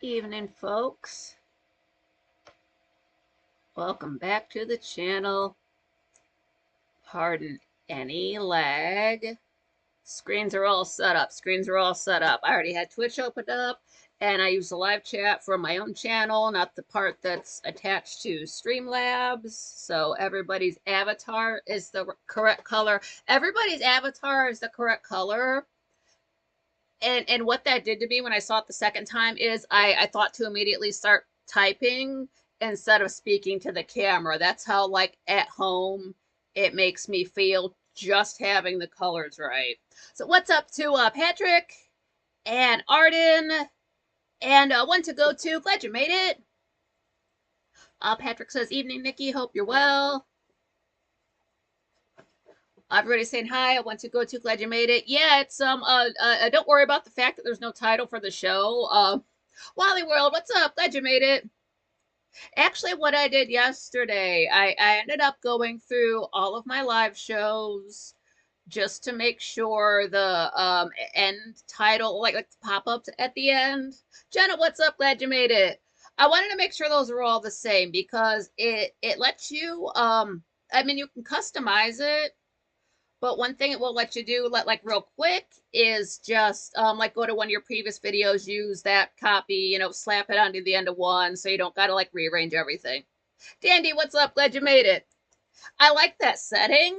Evening, folks. Welcome back to the channel. Pardon any lag. Screens are all set up. I already had Twitch opened up, and I use the live chat from my own channel, not the part that's attached to Streamlabs. So everybody's avatar is the correct color. Everybody's avatar is the correct color. And what that did to me when I saw it the second time is I thought to immediately start typing instead of speaking to the camera. That's how, like, at home it makes me feel just having the colors right. So what's up to Patrick and Arden and one to go to? Glad you made it. Patrick says, evening, Nikki. Hope you're well. Everybody's saying hi. I want to go to. Glad you made it. Yeah, it's don't worry about the fact that there's no title for the show. Wally World, what's up? Glad you made it. Actually, what I did yesterday, I ended up going through all of my live shows just to make sure the end title, like the pop-ups at the end. Jenna, what's up? Glad you made it. I wanted to make sure those are all the same because it lets you I mean, you can customize it, but one thing it will let you do, like real quick, is just like go to one of your previous videos, use that copy, slap it onto the end of one, so you don't gotta like rearrange everything. Dandy, what's up? Glad you made it. I like that setting.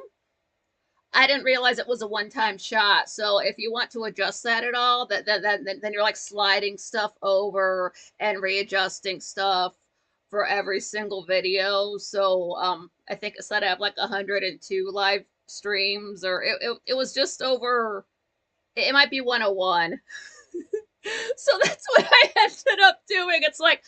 I didn't realize it was a one-time shot. So if you want to adjust that at all, then you're like sliding stuff over and readjusting stuff for every single video. So I think it said I have like 102 live streams, or it was just over. It might be 101. So that's what I ended up doing. It's like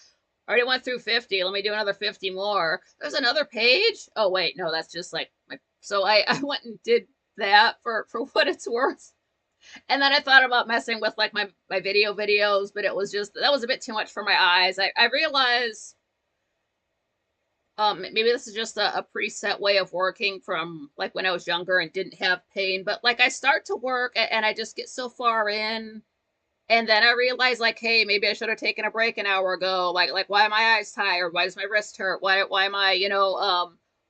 I already went through 50. Let me do another 50 more. There's another page. Oh wait, no, that's just like my. So I went and did that for what it's worth. And then I thought about messing with like my videos, but it was just that was a bit too much for my eyes. I realized maybe this is just a preset way of working from like when I was younger and didn't have pain, but like I start to work and I just get so far in, and then I realize like, hey, maybe I should have taken a break an hour ago. Like why are my eyes tired? Why does my wrist hurt? Why am I,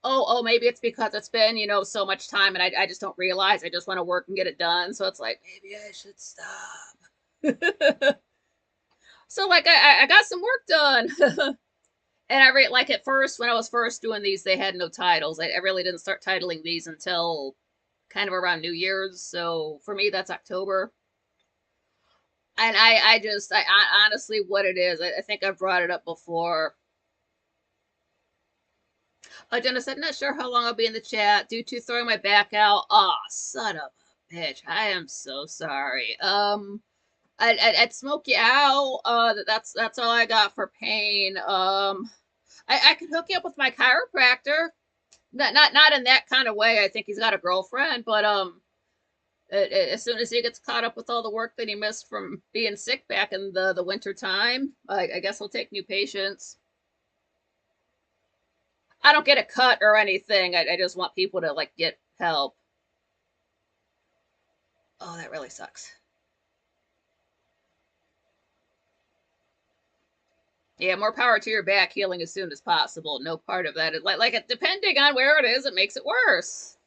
oh, maybe it's because it's been, so much time and I just don't realize. I just want to work and get it done. So it's like, maybe I should stop. So like I got some work done. And like at first, when I was first doing these, they had no titles. I really didn't start titling these until kind of around New Year's. So for me, that's October. And I honestly, what it is, I think I've brought it up before. Jenna said, not sure how long I'll be in the chat due to throwing my back out. Oh, son of a bitch. I am so sorry. I'd smoke you out. That's all I got for pain. I could hook you up with my chiropractor. Not in that kind of way. I think he's got a girlfriend, but as soon as he gets caught up with all the work that he missed from being sick back in the winter time, I guess he'll take new patients. I don't get a cut or anything. I just want people to like get help. Oh, that really sucks. Yeah, more power to your back, healing as soon as possible. No part of that is like depending on where it is, it makes it worse.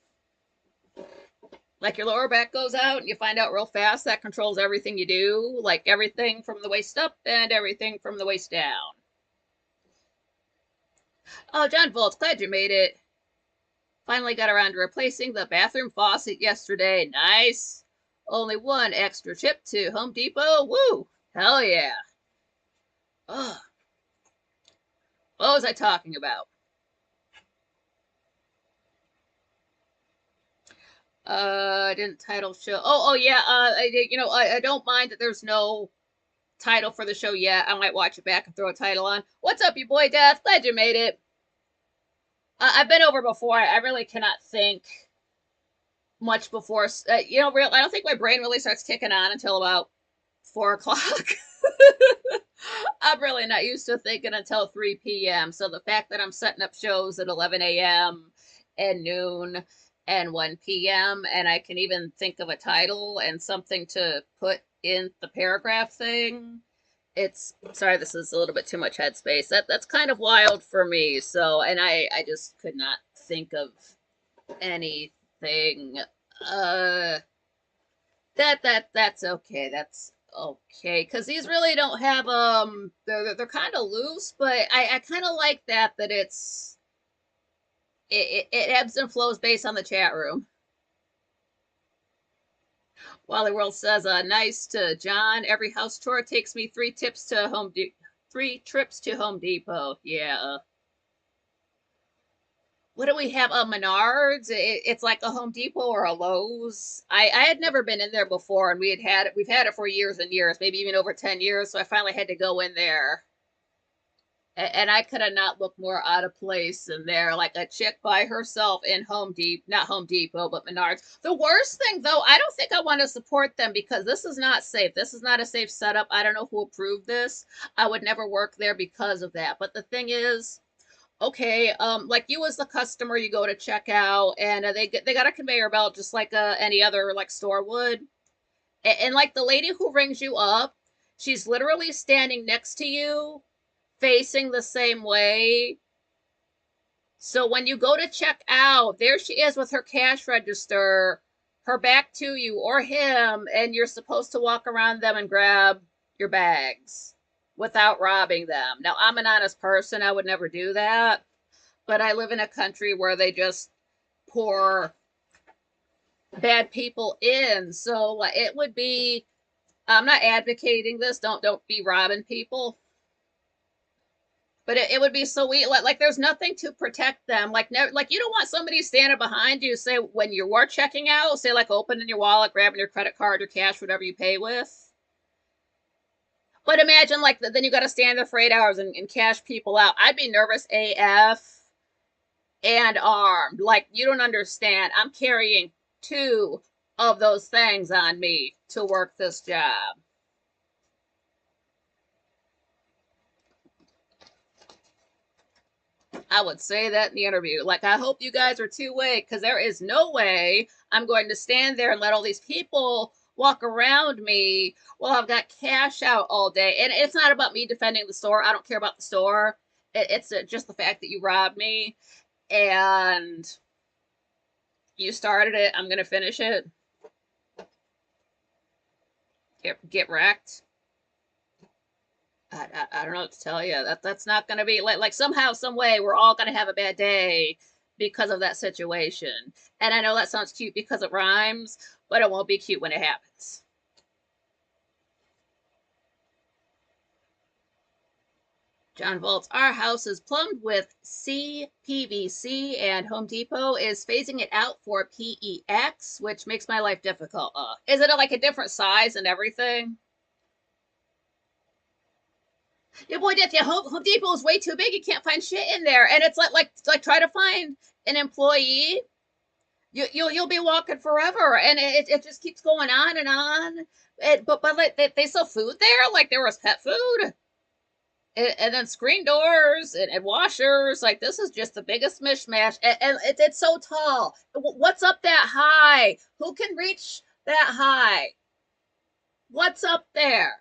Like your lower back goes out and you find out real fast, that controls everything you do, like everything from the waist up and everything from the waist down. Oh, John Volts, glad you made it. Finally got around to replacing the bathroom faucet yesterday. Nice. Only one extra trip to Home Depot. Woo! Hell yeah. Ugh. What was I talking about? I didn't title show. Oh yeah. I don't mind that there's no title for the show yet. I might watch it back and throw a title on. What's up, you boy, Death? Glad you made it. I've been over before. I really cannot think much before. I don't think my brain really starts kicking on until about 4 o'clock. I'm really not used to thinking until 3 p.m. So the fact that I'm setting up shows at 11 a.m. and noon and 1 p.m. and I can even think of a title and something to put in the paragraph thing it's sorry, this is a little bit too much headspace. That's kind of wild for me. So, and I just could not think of anything. Uh, that's okay. That's okay because these really don't have they're kind of loose, but I kind of like that it ebbs and flows based on the chat room. Wally World says, nice to John. Every house chore takes me 3 trips to Home Depot. Yeah. What do we have? Menards. It's like a Home Depot or a Lowe's. I had never been in there before, and we've had it for years and years, maybe even over 10 years. So I finally had to go in there, and I could have not looked more out of place in there, like a chick by herself in not Home Depot, but Menards. The worst thing, though, I don't think I want to support them because this is not safe. This is not a safe setup. I don't know who approved this. I would never work there because of that. But the thing is, okay, like you as the customer, you go to check out, and they got a conveyor belt just like any other like store would, and like the lady who rings you up, she's literally standing next to you facing the same way. So when you go to check out, there she is with her cash register, her back to you or him, and you're supposed to walk around them and grab your bags without robbing them. Now, I'm an honest person, I would never do that, but I live in a country where they just pour bad people in. So it would be, I'm not advocating this, don't be robbing people, but it would be so weird. Like there's nothing to protect them. Like never, like you don't want somebody standing behind you, say when you are checking out, say like opening your wallet, grabbing your credit card or cash, whatever you pay with. But imagine like then you got to stand there for 8 hours and cash people out. I'd be nervous AF and armed. Like you don't understand. I'm carrying 2 of those things on me to work this job. I would say that in the interview. Like, I hope you guys are two-way because there is no way I'm going to stand there and let all these people walk around me while I've got cash out all day. And it's not about me defending the store. I don't care about the store. It's just the fact that you robbed me and you started it. I'm going to finish it. Get wrecked. I don't know what to tell you. That's not going to be like somehow, some way, we're all going to have a bad day because of that situation. And I know that sounds cute because it rhymes, but it won't be cute when it happens. John Volts, our house is plumbed with CPVC, and Home Depot is phasing it out for PEX, which makes my life difficult. Is it like a different size and everything? Yeah, boy, Jeff, yeah, Home Depot is way too big. You can't find shit in there, and it's like try to find an employee. You'll be walking forever, and it just keeps going on and on. But like they sell food there, like there was pet food, and then screen doors and washers. Like this is just the biggest mishmash, and it's so tall. What's up that high? Who can reach that high? What's up there?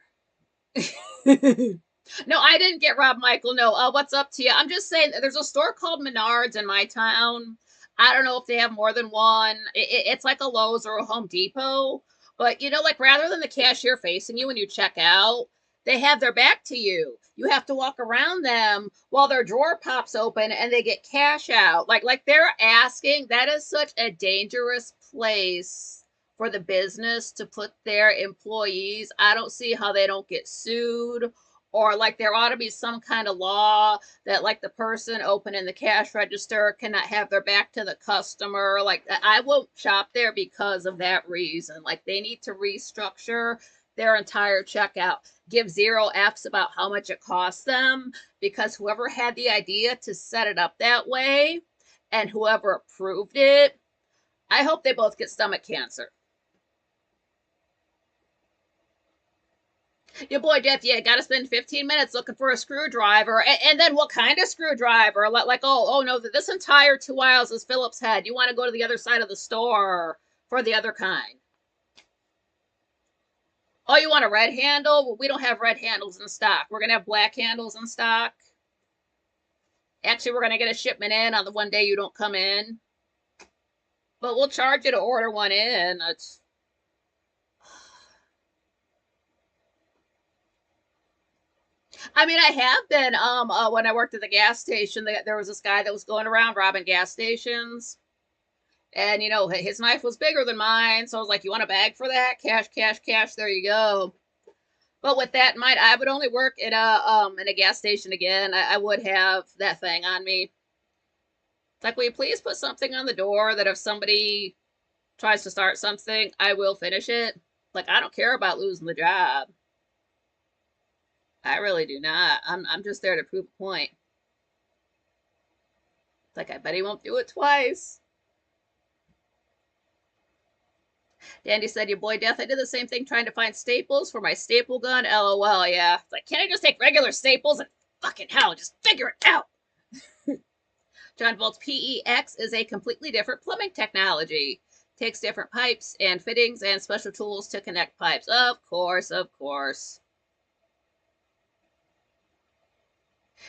No, I didn't get robbed, Michael. No, what's up to you? I'm just saying there's a store called Menards in my town. I don't know if they have more than one. It's like a Lowe's or a Home Depot. But, like rather than the cashier facing you when you check out, they have their back to you. You have to walk around them while their drawer pops open and they get cash out. Like they're asking. That is such a dangerous place for the business to put their employees. I don't see how they don't get sued, or like there ought to be some kind of law that like the person opening the cash register cannot have their back to the customer. Like I won't shop there because of that reason. Like they need to restructure their entire checkout, give 0 F's about how much it costs them, because whoever had the idea to set it up that way and whoever approved it, I hope they both get stomach cancer. Your boy Jeff, yeah, got to spend 15 minutes looking for a screwdriver, and then what kind of screwdriver? Like oh no, this entire 2 aisles is Phillips head. You want to go to the other side of the store for the other kind. Oh, you want a red handle? Well, we don't have red handles in stock. We're gonna have black handles in stock. Actually, we're gonna get a shipment in on the one day you don't come in, but we'll charge you to order one in. It's I mean, I have been when I worked at the gas station, there was this guy that was going around robbing gas stations. And his knife was bigger than mine, so I was like, "You want a bag for that? Cash, cash, cash. There you go." But with that in mind, I would only work in a gas station again. I would have that thing on me. It's like, will you please put something on the door that if somebody tries to start something, I will finish it. Like, I don't care about losing the job. I really do not. I'm just there to prove a point. It's like, I bet he won't do it twice. Dandy said, "Your boy Death, I did the same thing trying to find staples for my staple gun. LOL, yeah. It's like, can't I just take regular staples and fucking hell, just figure it out?" John Volt's PEX is a completely different plumbing technology. Takes different pipes and fittings and special tools to connect pipes. Of course, of course.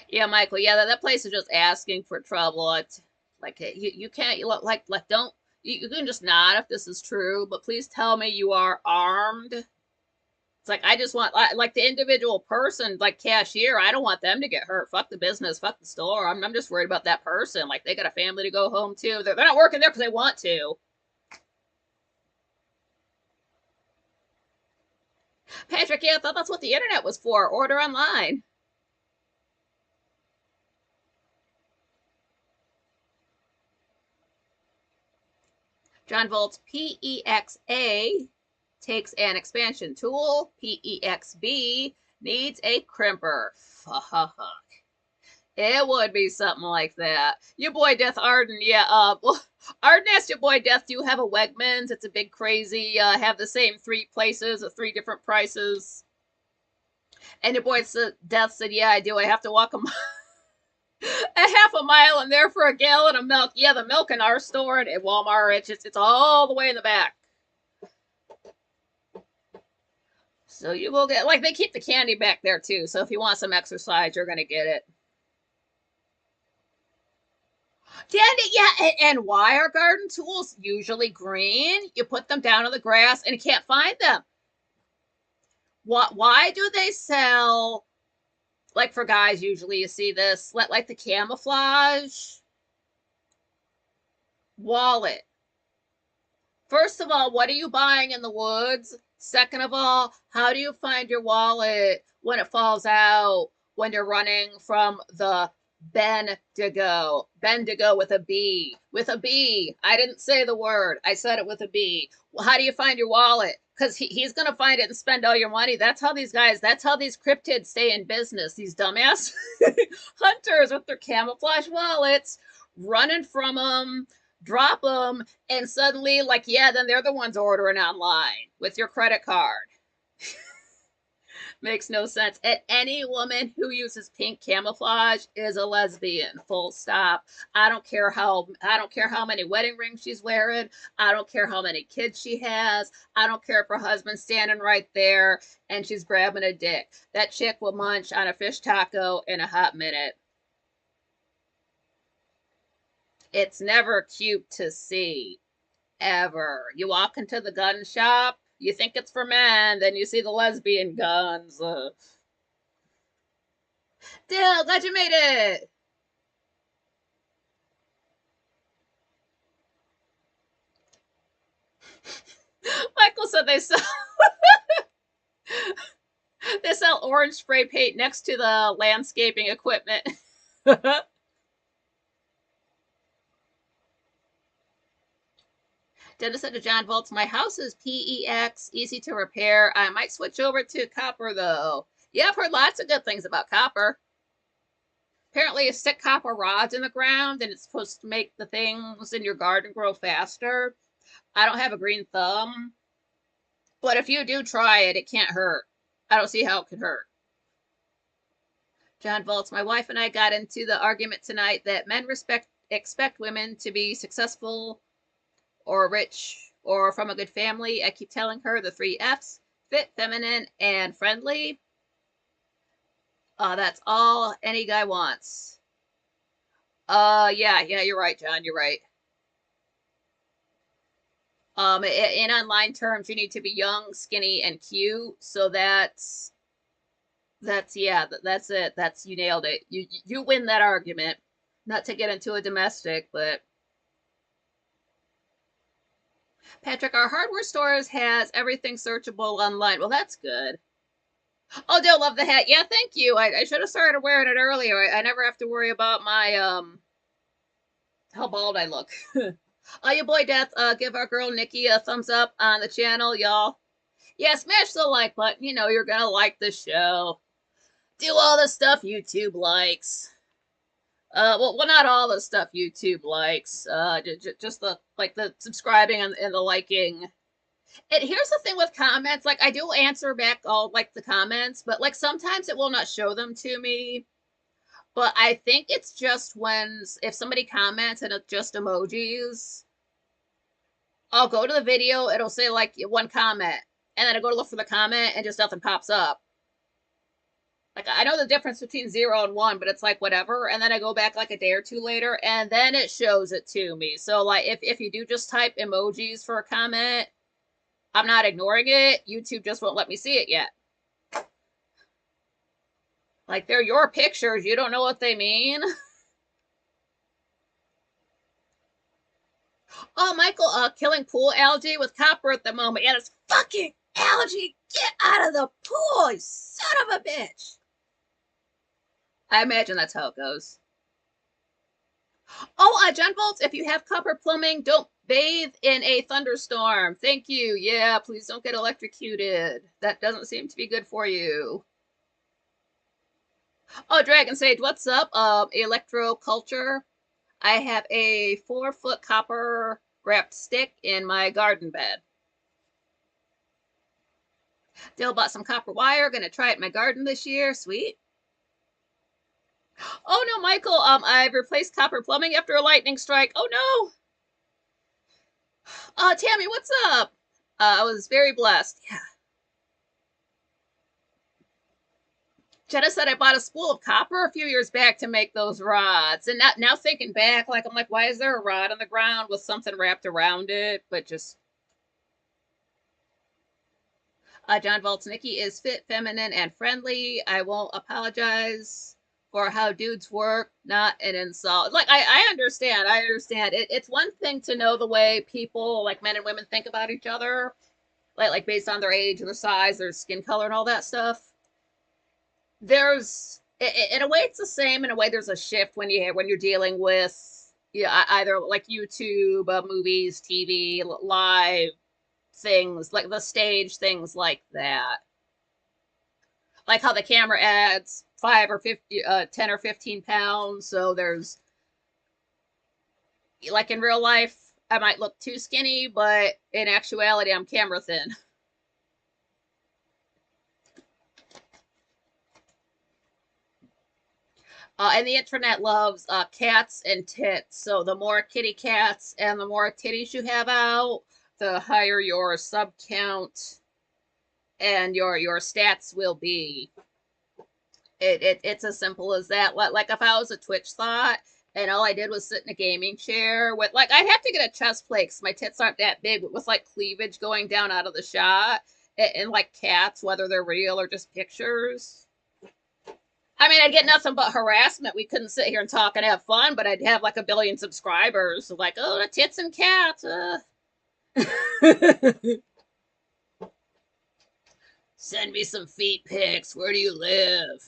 Yeah, Michael. Yeah, that place is just asking for trouble. It's like you can't like don't you can just nod if this is true, but please tell me you are armed. It's like I just want like the individual person, like cashier. I don't want them to get hurt. Fuck the business. Fuck the store. I'm just worried about that person. Like they got a family to go home to. They're not working there because they want to. Patrick, yeah, I thought that's what the internet was for. Order online. John Volt's PEXA takes an expansion tool. PEXB needs a crimper. Fuck. It would be something like that. Your boy Death Arden, yeah. Well, Arden asked your boy Death, "Do you have a Wegmans? It's a big crazy. Have the same three places at three different prices." And your boy Death said, "Yeah, I do. I have to walk a half a mile in there for a gallon of milk." Yeah, the milk in our store and at Walmart, it's all the way in the back. So you will get like they keep the candy back there too. So if you want some exercise, you're gonna get it. Candy, yeah. And why are garden tools usually green? You put them down on the grass and you can't find them. Why do they sell like for guys? Usually you see this like the camouflage wallet. First of all, what are you buying in the woods? Second of all, how do you find your wallet when it falls out, when you're running from the Bendigo? Bendigo with a B. With a B. I didn't say the word. I said it with a B. Well, how do you find your wallet? Because he's going to find it and spend all your money. That's how these guys, that's how these cryptids stay in business. These dumbass hunters with their camouflage wallets running from them, drop them, and suddenly, like, yeah, then they're the ones ordering online with your credit card. Makes no sense. And any woman who uses pink camouflage is a lesbian. Full stop. I don't care how many wedding rings she's wearing. I don't care how many kids she has. I don't care if her husband's standing right there and she's grabbing a dick. That chick will munch on a fish taco in a hot minute. It's never cute to see. Ever. You walk into the gun shop, you think it's for men, then you see the lesbian guns. Dill, glad you made it. Michael said they sell orange spray paint next to the landscaping equipment. Dennis said to John Volts, "My house is PEX, easy to repair. I might switch over to copper though." Yeah, I've heard lots of good things about copper. Apparently, you stick copper rods in the ground and it's supposed to make the things in your garden grow faster. I don't have a green thumb, but if you do try it, it can't hurt. I don't see how it could hurt. John Volts, "My wife and I got into the argument tonight that men expect women to be successful or rich or from a good family. I keep telling her the three F's: fit, feminine, and friendly. That's all any guy wants. Yeah, you're right, John. You're right. In online terms, you need to be young, skinny, and cute. So that's yeah, that's it. That's you nailed it. You win that argument. Not to get into a domestic, but Patrick, our hardware stores has everything searchable online. Well, that's good. Oh, they'll love the hat. Yeah, thank you. I should have started wearing it earlier. I never have to worry about my how bald I look. Your boy Death, give our girl Nikki a thumbs up on the channel, y'all. Yeah, smash the like button. You know you're gonna like the show. Do all the stuff YouTube likes. Well, not all the stuff YouTube likes. Just the like the subscribing and the liking. And here's the thing with comments, like I do answer back all like the comments, but like sometimes it will not show them to me. But I think it's just when if somebody comments and it's just emojis, I'll go to the video, it'll say like one comment, and then I go to look for the comment and just nothing pops up. Like I know the difference between 0 and 1, but it's like whatever. And then I go back like a day or two later, and then it shows it to me. So like if you do just type emojis for a comment, I'm not ignoring it. YouTube just won't let me see it yet. Like they're your pictures, you don't know what they mean. Oh, Michael, killing pool algae with copper at the moment. Yeah, it's fucking algae. Get out of the pool, you son of a bitch. I imagine that's how it goes. Oh, John Bolts, if you have copper plumbing, don't bathe in a thunderstorm. Thank you. Yeah, please don't get electrocuted. That doesn't seem to be good for you. Oh, Dragon Sage, what's up? Electro Culture. I have a 4-foot copper wrapped stick in my garden bed. Dill bought some copper wire. Gonna try it in my garden this year. Sweet. Oh no, Michael. I've replaced copper plumbing after a lightning strike. Oh no. Tammy, what's up? I was very blessed. Yeah. Jenna said I bought a spool of copper a few years back to make those rods. And now thinking back, like I'm like, why is there a rod on the ground with something wrapped around it? But just John Voltsnicki is fit, feminine, and friendly. I won't apologize for how dudes work, not an insult. Like I understand. I understand. It's one thing to know the way people, like men and women, think about each other, like based on their age, their size, their skin color, and all that stuff. There's in a way it's the same. In a way, there's a shift when you're dealing with either like YouTube, movies, TV, live things, like the stage things like that. Like how the camera adds 5 or 50, 10 or 15 pounds. So there's like in real life, I might look too skinny, but in actuality, I'm camera thin. And the internet loves cats and tits. So the more kitty cats and the more titties you have out, the higher your sub count and your stats will be. It's as simple as that. Like if I was a Twitch thought and all I did was sit in a gaming chair with like I'd have to get a chest plate because my tits aren't that big, but with like cleavage going down out of the shot and like cats, whether they're real or just pictures. I mean, I'd get nothing but harassment. We couldn't sit here and talk and have fun, but I'd have like a billion subscribers. Like, oh, the tits and cats. Send me some feet pics. Where do you live?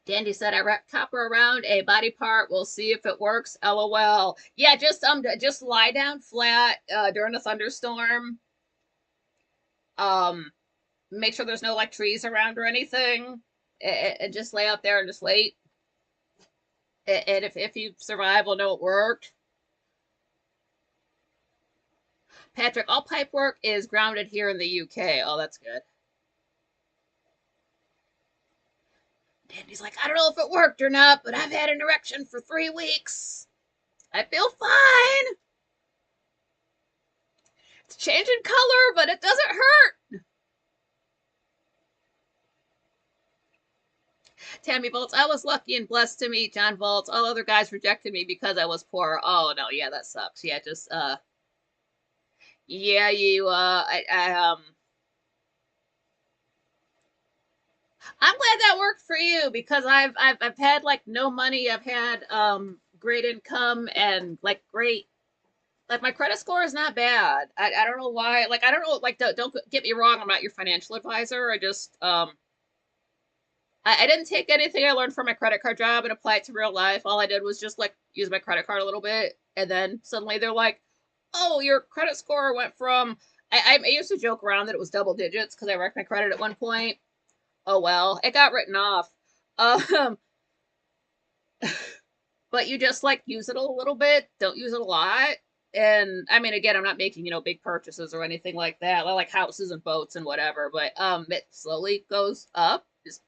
Dandy said, I wrap copper around a body part. We'll see if it works. LOL. Yeah, just lie down flat during a thunderstorm. Make sure there's no like trees around or anything, and just lay out there and just wait. And if you survive, we'll know it worked. Patrick, all pipe work is grounded here in the UK. Oh, that's good. Dandy's like, I don't know if it worked or not, but I've had an erection for 3 weeks. I feel fine. It's changing color, but it doesn't hurt. Tammy Volts, I was lucky and blessed to meet John Volts. All other guys rejected me because I was poor. Oh no, yeah, that sucks. Yeah, just yeah, you I'm glad that worked for you because I've had like no money. I've had great income and like great like my credit score is not bad. I don't know why. Like I don't know. Like don't get me wrong. I'm not your financial advisor. I just I didn't take anything I learned from my credit card job and apply it to real life. All I did was just like use my credit card a little bit, and then suddenly they're like, "Oh, your credit score went from." I used to joke around that it was double digits because I wrecked my credit at one point. Oh well, it got written off. Um, but you just like use it a little bit, don't use it a lot. And I mean, again, I'm not making big purchases or anything like that, like houses and boats and whatever. But it slowly goes up. Just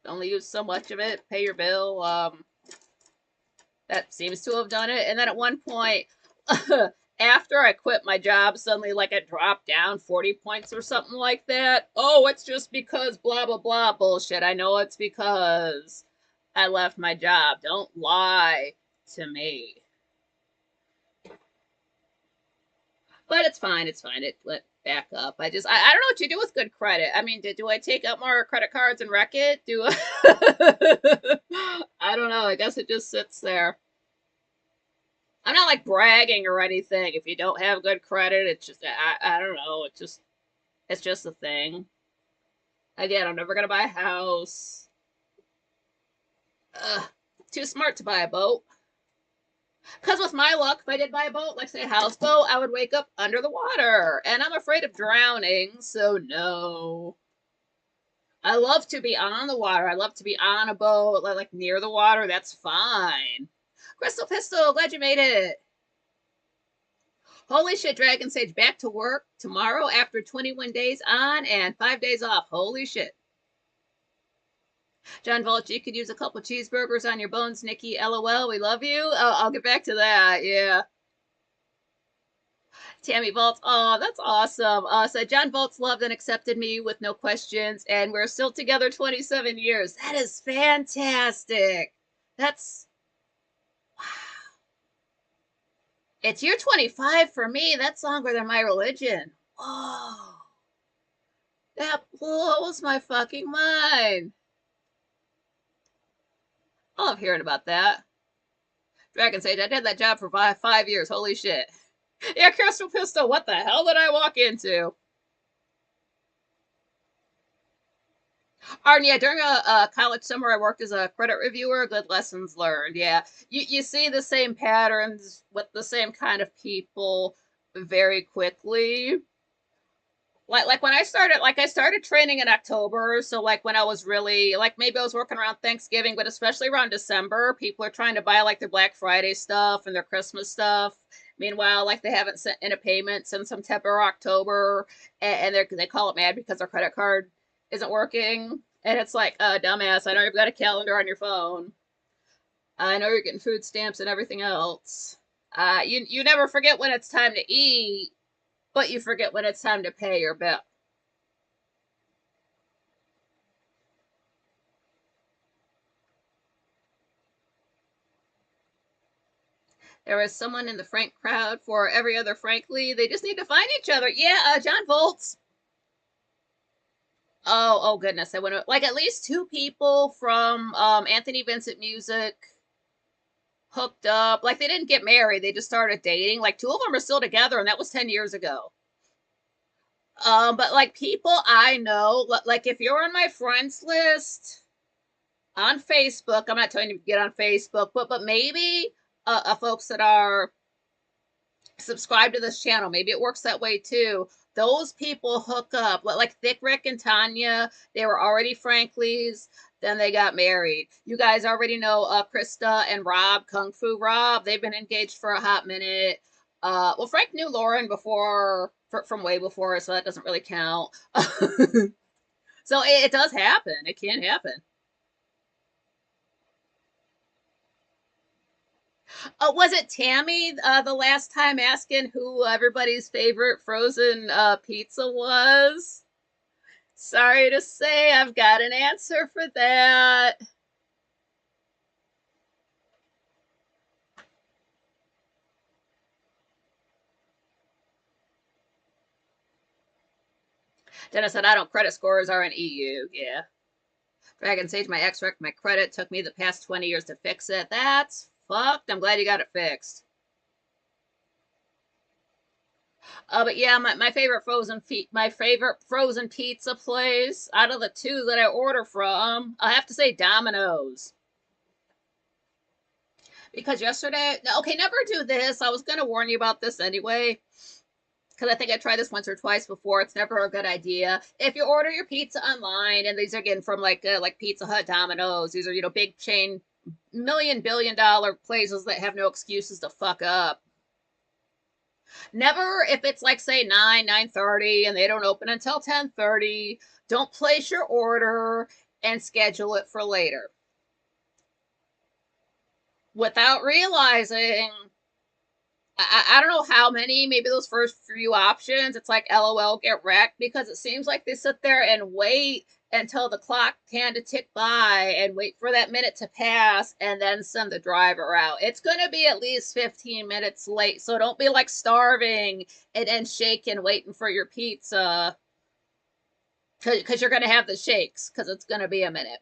only use so much of it. Pay your bill. That seems to have done it. And then at one point, after I quit my job, suddenly like it dropped down 40 points or something like that. Oh, it's just because blah blah blah bullshit. I know it's because I left my job. Don't lie to me. But it's fine. It's fine. It let back up. I don't know what you do with good credit. I mean, do I take out more credit cards and wreck it? Do I? I don't know. I guess it just sits there. I'm not like bragging or anything. If you don't have good credit, it's just I don't know. It's just a thing. Again, I'm never gonna buy a house. Ugh, too smart to buy a boat. Because with my luck, if I did buy a boat, like say a houseboat, I would wake up under the water. And I'm afraid of drowning, so no. I love to be on the water. I love to be on a boat, like near the water. That's fine. Crystal Pistol, glad you made it. Holy shit, Dragon Sage back to work tomorrow after 21 days on and 5 days off. Holy shit. John Volch, you could use a couple cheeseburgers on your bones, Nikki. LOL, we love you. I'll get back to that. Yeah. Tammy Volts, oh, that's awesome. So John Volts loved and accepted me with no questions, and we're still together 27 years. That is fantastic. That's wow. It's year 25 for me. That's longer than my religion. Whoa. That blows my fucking mind. I love hearing about that. Dragon Sage, I did that job for 5 years. Holy shit. Yeah, Crystal Pistol, what the hell did I walk into? Yeah, during a college summer, I worked as a credit reviewer. Good lessons learned. Yeah, you see the same patterns with the same kind of people very quickly. Like when I started training in October, so like when I was really like maybe I was working around Thanksgiving, but especially around December, people are trying to buy like their Black Friday stuff and their Christmas stuff. Meanwhile, like they haven't sent in a payment since September or October, and they call it mad because their credit card isn't working. And it's like, dumbass, I know you've got a calendar on your phone. I know you're getting food stamps and everything else. You never forget when it's time to eat, but you forget when it's time to pay your bill. There is someone in the Frank crowd for every other Frankly. They just need to find each other. Yeah, John Volts. Oh goodness. I went like at least two people from Anthony Vincent Music hooked up. Like they didn't get married, they just started dating. Like two of them are still together, and that was 10 years ago. But like people I know, like if you're on my friends list on Facebook, I'm not telling you to get on Facebook, but maybe folks that are subscribe to this channel. Maybe it works that way too. Those people hook up. Like Thick Rick and Tanya, they were already Franklies. Then they got married. You guys already know Krista and Rob, Kung Fu Rob. They've been engaged for a hot minute. Well, Frank knew Lauren before, from way before, so that doesn't really count. So it does happen. It can happen. Was it Tammy the last time asking who everybody's favorite frozen pizza was? Sorry to say, I've got an answer for that. Dennis said, I don't. Credit scores are an EU. Yeah. Dragon Sage, my ex wrecked my credit. Took me the past 20 years to fix it. That's fucked. I'm glad you got it fixed. But yeah, my favorite frozen pizza place out of the two that I order from, I have to say Domino's. Because yesterday, okay, never do this. I was gonna warn you about this anyway, because I think I tried this once or twice before. It's never a good idea. If you order your pizza online, and these are again from like Pizza Hut, Domino's, these are big chain, $1 billion places that have no excuses to fuck up. Never, if it's like say 9:30 and they don't open until 10:30, don't place your order and schedule it for later. Without realizing, I don't know how many, maybe those first few options, it's like LOL get wrecked, because it seems like they sit there and wait until the clock hand to tick by and wait for that minute to pass and then send the driver out. It's going to be at least 15 minutes late. So don't be like starving and then shaking waiting for your pizza, because you're going to have the shakes because it's going to be a minute.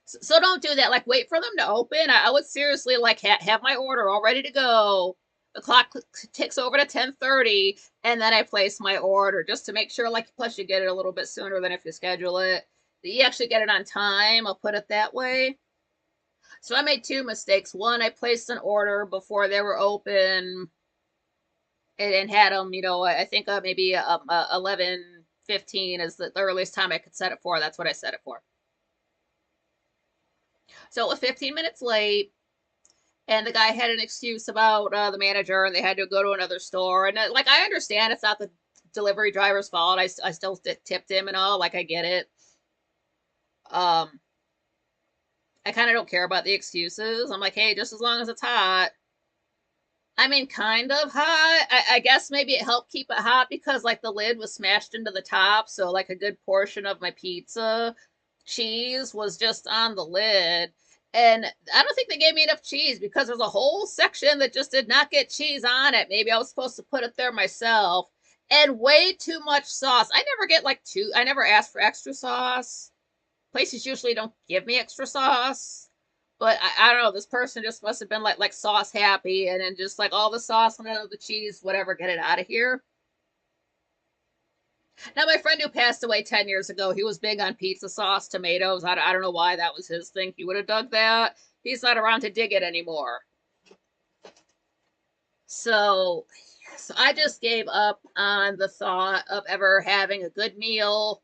So don't do that. Like, wait for them to open. I would seriously like have my order all ready to go. The clock ticks over to 10:30, and then I place my order just to make sure. Like, plus you get it a little bit sooner than if you schedule it. You actually get it on time. I'll put it that way. So I made two mistakes. One, I placed an order before they were open, and had them. I think maybe 11:15 is the earliest time I could set it for. That's what I set it for. So it was 15 minutes late, and the guy had an excuse about the manager, and they had to go to another store. And like, I understand it's not the delivery driver's fault. I still tipped him and all. Like, I get it. Um, I kind of don't care about the excuses. I'm like, hey, just as long as it's hot. I mean, kind of hot. I guess maybe it helped keep it hot because like the lid was smashed into the top, so like a good portion of my pizza cheese was just on the lid. And I don't think they gave me enough cheese because there's a whole section that just did not get cheese on it. Maybe I was supposed to put it there myself. And way too much sauce. I never get like I never ask for extra sauce. Places usually don't give me extra sauce. But I don't know. This person just must have been like sauce happy, and then just like all the sauce and none of the cheese, whatever, get it out of here. Now, my friend who passed away 10 years ago, he was big on pizza sauce, tomatoes. I don't know why that was his thing. He would have dug that. He's not around to dig it anymore. So I just gave up on the thought of ever having a good meal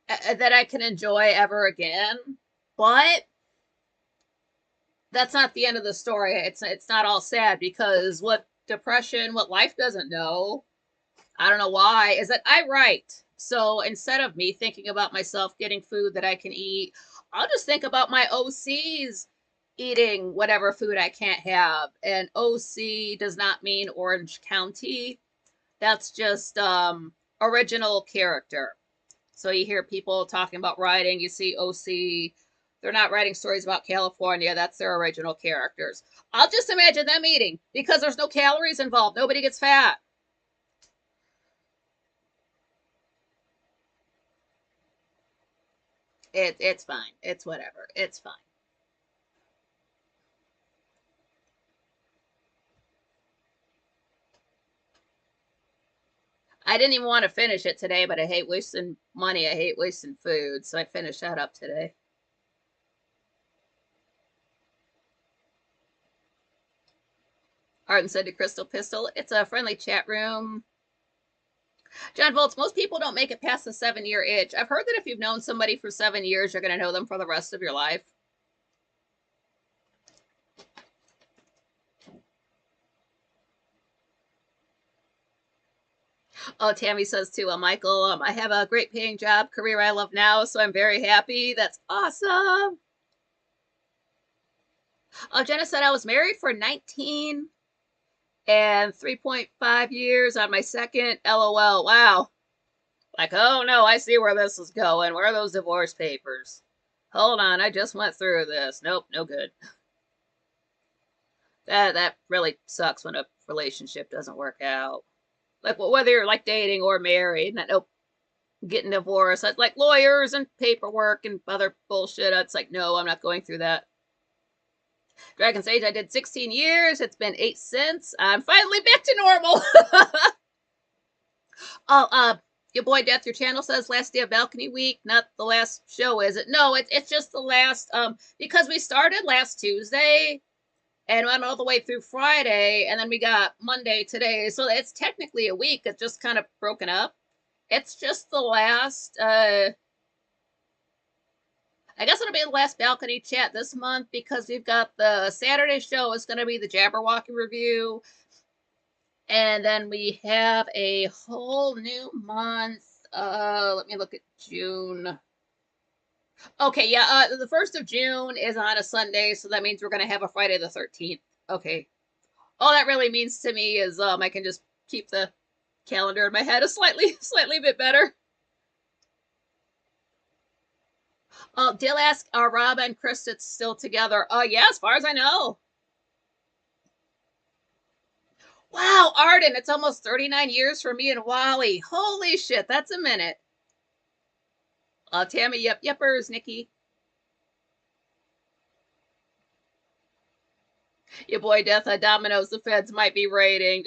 that I can enjoy ever again. But that's not the end of the story. It's not all sad, because what life doesn't know, I don't know why, is that I write. So instead of me thinking about myself getting food that I can eat, I'll just think about my OCs eating whatever food I can't have. And OC does not mean Orange County. That's just original character. So you hear people talking about writing, you see OC, they're not writing stories about California. That's their original characters. I'll just imagine them eating because there's no calories involved. Nobody gets fat. It's fine. It's whatever. It's fine. I didn't even want to finish it today, but I hate wasting money. I hate wasting food, so I finished that up today. Arden said to Crystal Pistol, it's a friendly chat room. John Volts, most people don't make it past the 7-year itch. I've heard that if you've known somebody for 7 years, you're going to know them for the rest of your life. Oh, Tammy says too, Michael, I have a great paying job, career I love now, so I'm very happy. That's awesome. Oh, Jenna said I was married for 19 and 3.5 years on my second. LOL. Wow. Like, oh no, I see where this is going. Where are those divorce papers? Hold on, I just went through this. Nope, no good. That really sucks when a relationship doesn't work out. Like, well, whether you're like dating or married, nope, getting divorced. That's like lawyers and paperwork and other bullshit. It's like, no, I'm not going through that. Dragon's Age, I did 16 years. It's been 8 since. I'm finally back to normal. Oh, your boy Death, your channel says last day of balcony week, not the last show, is it? No, it's just the last, because we started last Tuesday and went all the way through Friday, and then we got Monday today. So it's technically a week. It's just kind of broken up. It's just the last, I guess it'll be the last balcony chat this month because we've got the Saturday show is going to be the Jabberwocky review. And then we have a whole new month. Let me look at June. Okay, yeah, the 1st of June is on a Sunday, so that means we're going to have a Friday the 13th. Okay. All that really means to me is I can just keep the calendar in my head a slightly bit better. Dill asks, are Rob and Krista still together? Yeah, as far as I know. Wow, Arden, it's almost 39 years for me and Wally. Holy shit, that's a minute. Tammy, yepers, Nikki. Your boy Death, Domino's, the feds might be raiding.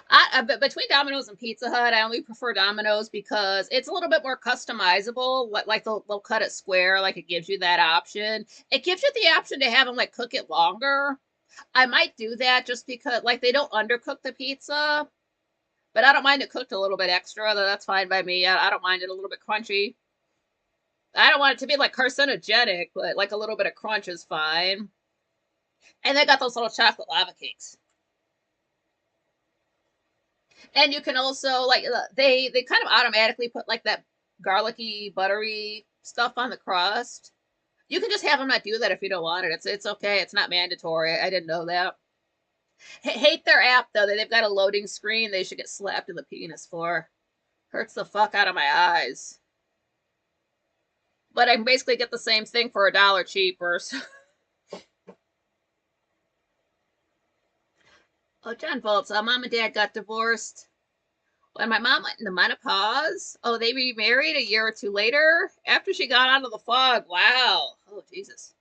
But between Domino's and Pizza Hut, I only prefer Domino's because it's a little bit more customizable. Like they'll cut it square, like it gives you that option. It gives you the option to have them like cook it longer. I might do that just because like they don't undercook the pizza, but I don't mind it cooked a little bit extra. That's fine by me. I don't mind it a little bit crunchy. I don't want it to be like carcinogenic, but like a little bit of crunch is fine. And they got those little chocolate lava cakes. And you can also like they kind of automatically put like that garlicky, buttery stuff on the crust. You can just have them not do that if you don't want it. It's okay. It's not mandatory. I didn't know that. Hate their app though. They've got a loading screen. They should get slapped in the penis for. Hurts the fuck out of my eyes. But I can basically get the same thing for $1 cheaper. So. Oh, John Volts. Mom and Dad got divorced when my mom went into menopause. Oh, they remarried a year or two later after she got out of the fog. Wow. Oh, Jesus.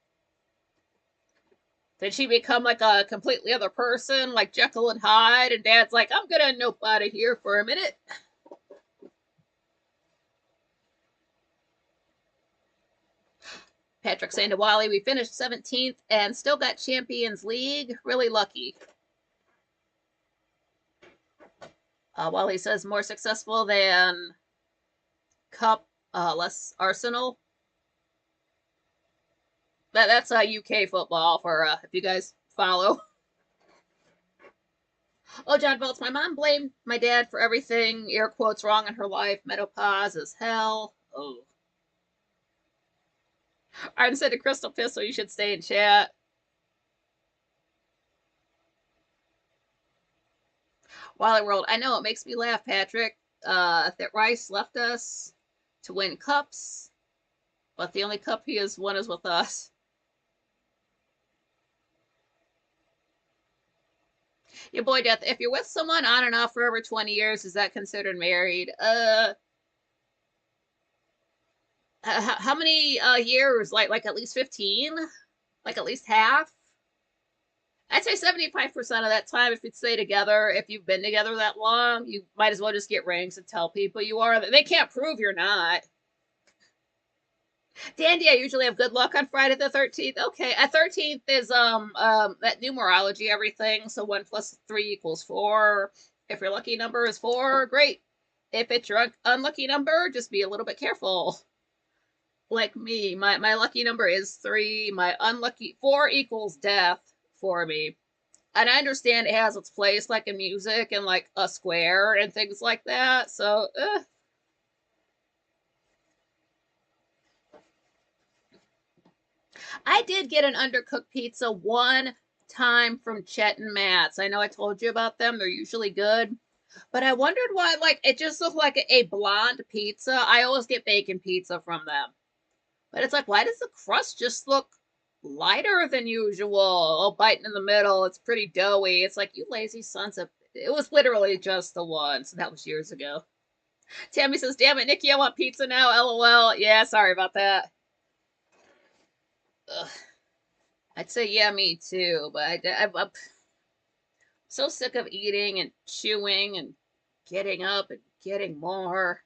Did she become like a completely other person, like Jekyll and Hyde? And Dad's like, I'm gonna nope out of here for a minute. Patrick Sandawali, we finished 17th and still got Champions League. Really lucky. Wally says more successful than Cup, less Arsenal. That's UK football for if you guys follow. Oh, John Bolts, my mom blamed my dad for everything, air quotes, wrong in her life. Menopause is hell. Oh. I said to Crystal Pistol, you should stay in chat. Wally World, I know it makes me laugh, Patrick, that Rice left us to win cups, but the only cup he has won is with us. Your boy Death, if you're with someone on and off for over 20 years, is that considered married? How many years? Like at least 15? Like at least half? I'd say 75% of that time, if you'd stay together, if you've been together that long, you might as well just get rings and tell people you are. They can't prove you're not. Dandy, I usually have good luck on Friday the 13th. Okay, 13th is that numerology everything. So 1 plus 3 equals 4. If your lucky number is 4, great. If it's your unlucky number, just be a little bit careful. Like me, my lucky number is 3. My unlucky 4 equals death for me. And I understand it has its place, like in music and like a square and things like that. So, I did get an undercooked pizza one time from Chet and Matt's. I know I told you about them. They're usually good. But I wondered why, like, it just looked like a blonde pizza. I always get bacon pizza from them. But it's like, why does the crust just look lighter than usual? Oh, biting in the middle. It's pretty doughy. It's like, you lazy sons of. It was literally just the one. So that was years ago. Tammy says, damn it, Nikki, I want pizza now. LOL. Yeah, sorry about that. Ugh. I'd say, yeah, me too. But I'm so sick of eating and chewing and getting up and getting more.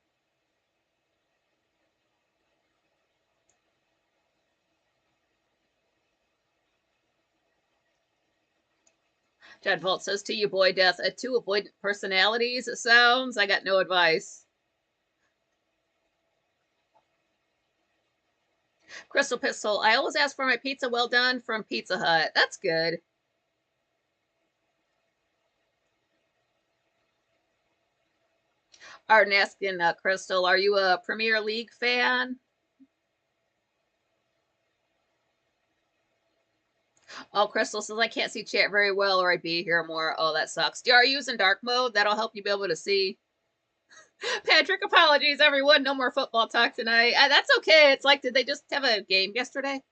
John Volt says to you, boy, death, two avoidant personalities, it sounds. I got no advice. Crystal Pistol, I always ask for my pizza well done from Pizza Hut. That's good. Arden asking Crystal, are you a Premier League fan? Oh, Crystal says, I can't see chat very well or I'd be here more. Oh, that sucks. Are you using dark mode? That'll help you be able to see. Patrick, apologies, everyone. No more football talk tonight. That's okay. It's like, did they just have a game yesterday?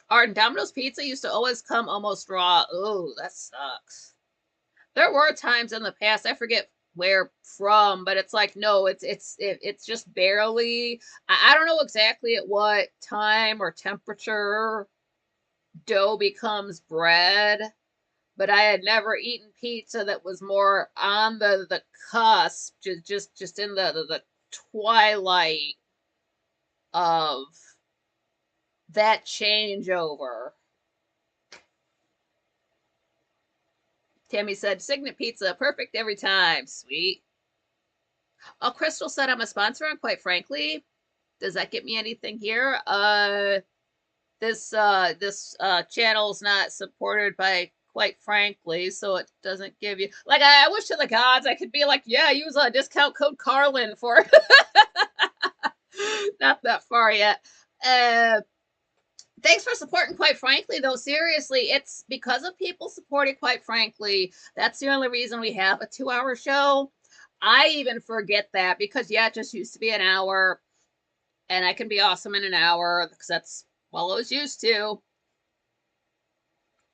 Arden, Domino's Pizza used to always come almost raw. Oh, that sucks. There were times in the past, I forget where from, but it's like, no, it's just barely. I don't know exactly at what time or temperature dough becomes bread, but I had never eaten pizza that was more on the cusp, just in the twilight of that changeover. Tammy said, Signet Pizza, perfect every time. Sweet. Oh, Crystal said I'm a sponsor, and quite frankly, does that get me anything here? This channel's not supported by quite frankly, so it doesn't give you like I wish to the gods I could be like, yeah, use a discount code Carlin for not that far yet. Uh Thanks for supporting quite frankly though. Seriously, it's because of people supporting quite frankly. That's the only reason we have a 2 hour show. I even forget that because yeah, it just used to be an hour and I can be awesome in an hour because that's all I was used to.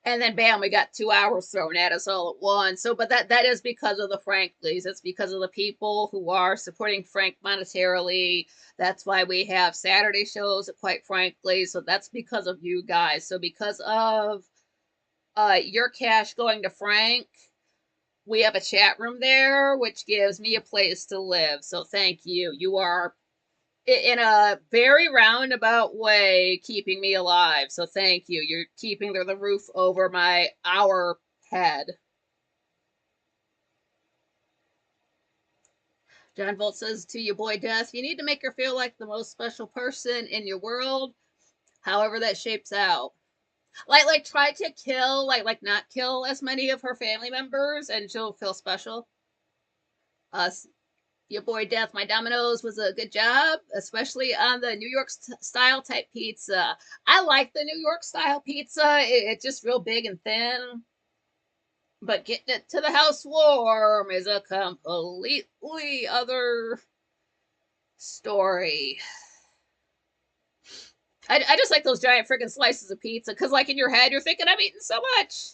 And then bam, we got 2 hours thrown at us all at once. So, but that is because of the Franklies. It's because of the people who are supporting Frank monetarily. That's why we have Saturday shows, quite frankly. So that's because of you guys. So because of your cash going to Frank, we have a chat room there, which gives me a place to live. So thank you. You are in a very roundabout way keeping me alive. So thank you. You're keeping the roof over our head. John Volt says to you, boy Death, you need to make her feel like the most special person in your world, however that shapes out. Like try to kill, like not kill as many of her family members, and she'll feel special. Uh, your boy Death, my Domino's was a good job, especially on the New York style type pizza. I like the New York style pizza. It's just real big and thin. But getting it to the house warm is a completely other story. I just like those giant freaking slices of pizza because, like, in your head, you're thinking, I'm eating so much.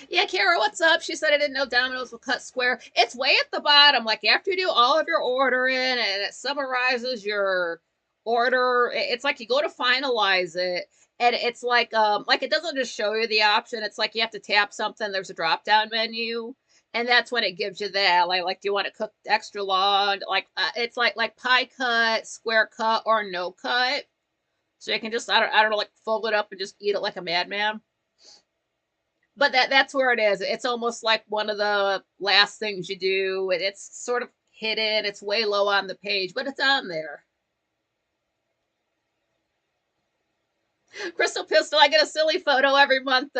Yeah, Kara, what's up? She said I didn't know Domino's will cut square. It's way at the bottom. Like after you do all of your ordering and it summarizes your order, it's like you go to finalize it and it's like it doesn't just show you the option. It's like you have to tap something, there's a drop down menu. And that's when it gives you that. Like do you want to cook extra long? Like it's like pie cut, square cut, or no cut. So you can just I don't know, like fold it up and just eat it like a madman. But that's where it is. It's almost like one of the last things you do. It's sort of hidden. It's way low on the page, but it's on there. Crystal Pistol, I get a silly photo every month.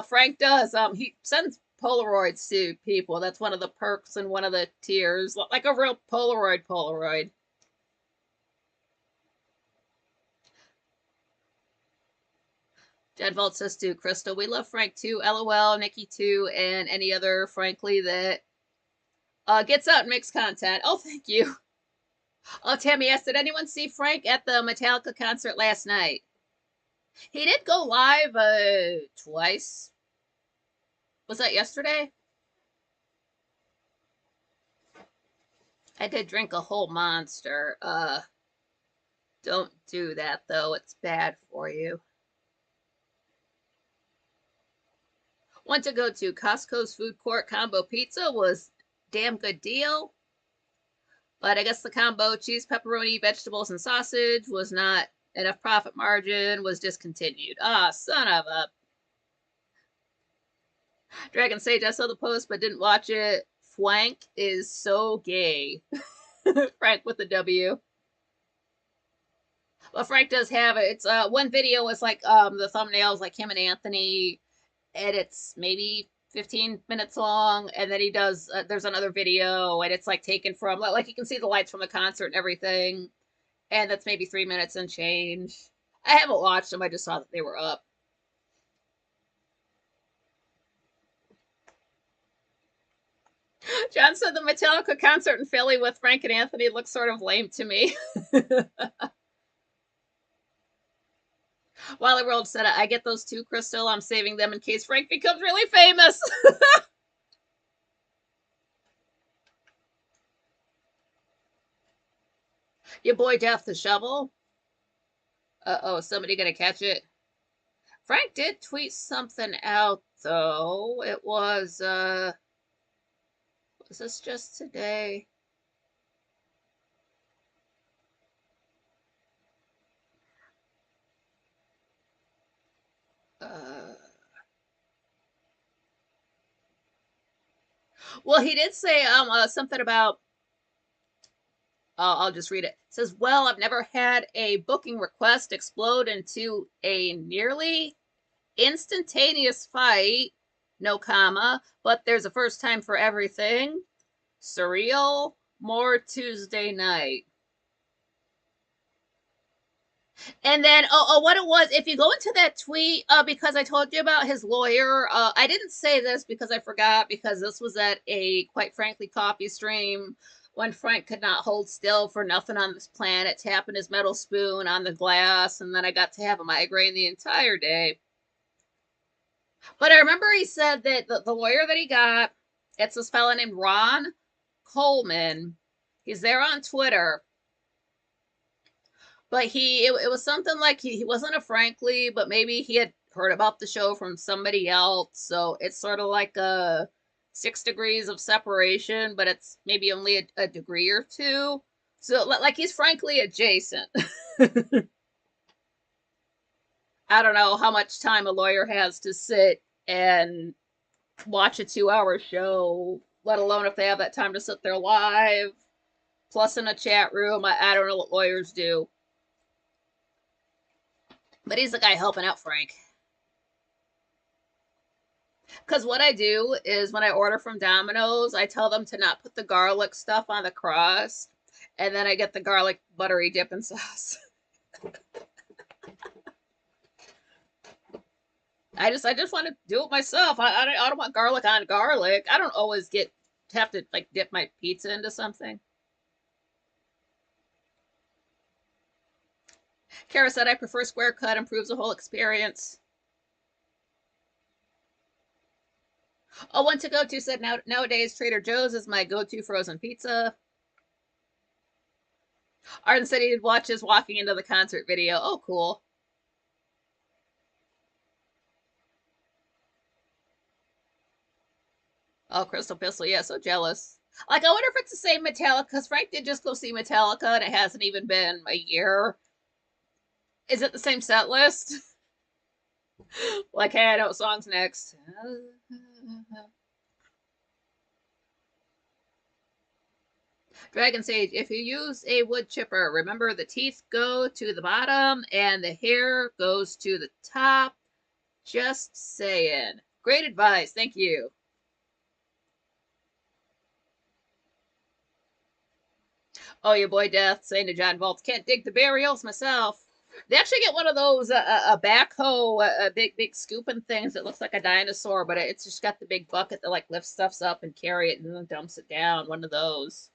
Frank does. He sends Polaroids to people. That's one of the perks and one of the tiers, like a real Polaroid. Jed Vault says to Crystal, we love Frank too. LOL, Nikki too, and any other, frankly, that gets out and makes content. Oh, thank you. Oh, Tammy asked, did anyone see Frank at the Metallica concert last night? He did go live twice. Was that yesterday? I did drink a whole monster. Don't do that though. It's bad for you. Want to go to Costco's food court combo pizza was damn good deal. But I guess the combo cheese, pepperoni, vegetables, and sausage was not enough profit margin, was discontinued. Ah, son of a. Dragon Sage, I saw the post but didn't watch it. Flank is so gay. Frank with the W. Well, Frank does have it. It's one video is like the thumbnails like him and Anthony, and it's maybe 15 minutes long, and then he does there's another video and it's like taken from like you can see the lights from the concert and everything, and that's maybe 3 minutes and change. I haven't watched them, I just saw that they were up. John said the Metallica concert in Philly with Frank and Anthony looks sort of lame to me. Wally World said, I get those too, Crystal. I'm saving them in case Frank becomes really famous. Your boy Jeff the Shovel. Uh-oh, somebody gonna catch it? Frank did tweet something out, though. It was this just today? Well, he did say something about. I'll just read it. It says, "Well, I've never had a booking request explode into a nearly instantaneous fight. No comma, but there's a first time for everything. Surreal. More Tuesday night." And then, what it was, if you go into that tweet, because I told you about his lawyer, I didn't say this because I forgot, because this was at a, quite frankly, coffee stream when Frank could not hold still for nothing on this planet, tapping his metal spoon on the glass, and then I got to have a migraine the entire day. But I remember he said that the lawyer that he got, it's this fella named Ron Coleman. He's there on Twitter. But it was something like he wasn't a Frankly, but maybe he had heard about the show from somebody else. So it's sort of like a 6 degrees of separation, but it's maybe only a degree or two. So like he's Frankly adjacent. I don't know how much time a lawyer has to sit and watch a 2-hour show, let alone if they have that time to sit there live, plus in a chat room. I don't know what lawyers do. But he's the guy helping out Frank. Because what I do is when I order from Domino's, I tell them to not put the garlic stuff on the crust, and then I get the garlic buttery dipping sauce. I just want to do it myself. I don't want garlic on garlic. I don't always have to like dip my pizza into something. Kara said, I prefer square cut, improves the whole experience. Oh, one to go to said, nowadays Trader Joe's is my go-to frozen pizza. Arden said he'd watch us walking into the concert video. Oh, cool. Oh, Crystal Pistol. Yeah, so jealous. Like, I wonder if it's the same Metallica, because Frank did just go see Metallica, and it hasn't even been a year. Is it the same set list? Like, hey, I know what song's next. Dragon Sage, if you use a wood chipper, remember the teeth go to the bottom and the hair goes to the top. Just saying. Great advice. Thank you. Oh, your boy Death saying to John Vault, can't dig the burials myself. They actually get one of those a backhoe, a big scooping things that looks like a dinosaur, but it's just got the big bucket that like lifts stuffs up and carry it and then dumps it down. One of those.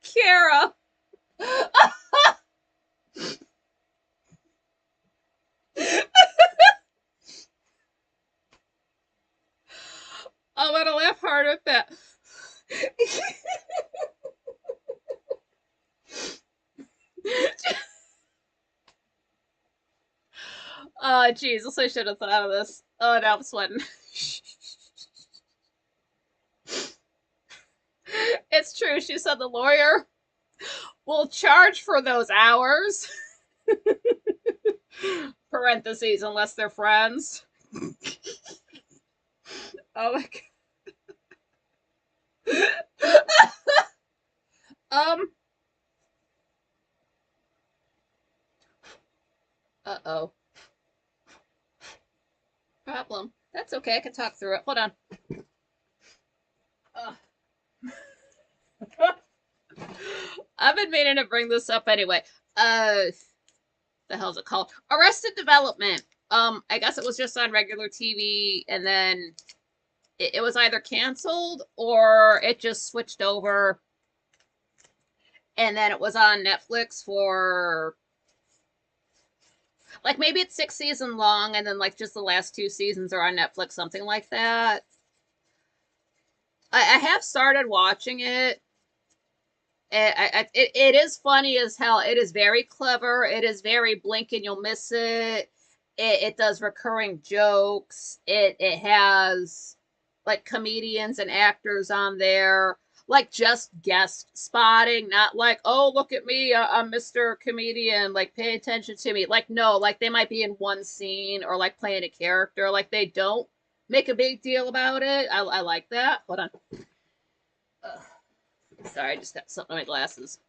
Kara. I'm gonna laugh hard at that. Oh, Jesus, I should have thought of this. Oh, now I'm sweating. It's true. She said the lawyer will charge for those hours. Parentheses, unless they're friends. Oh my god. um. Uh-oh. Problem. That's okay. I can talk through it. Hold on. Uh. I've been meaning to bring this up anyway. The hell's it called? Arrested Development. I guess it was just on regular TV, and then it was either canceled or it just switched over, and then it was on Netflix for like maybe it's 6 seasons long, and then like just the last 2 seasons are on Netflix, something like that. I have started watching it. It is funny as hell. It is very clever. It is very blink and you'll miss it. It does recurring jokes. It has like comedians and actors on there, like just guest spotting, not like, oh, look at me, I'm Mr. Comedian, like pay attention to me. Like, no, like they might be in one scene or like playing a character. Like they don't make a big deal about it. I like that. Hold on. Ugh. Sorry, I just got something on my glasses.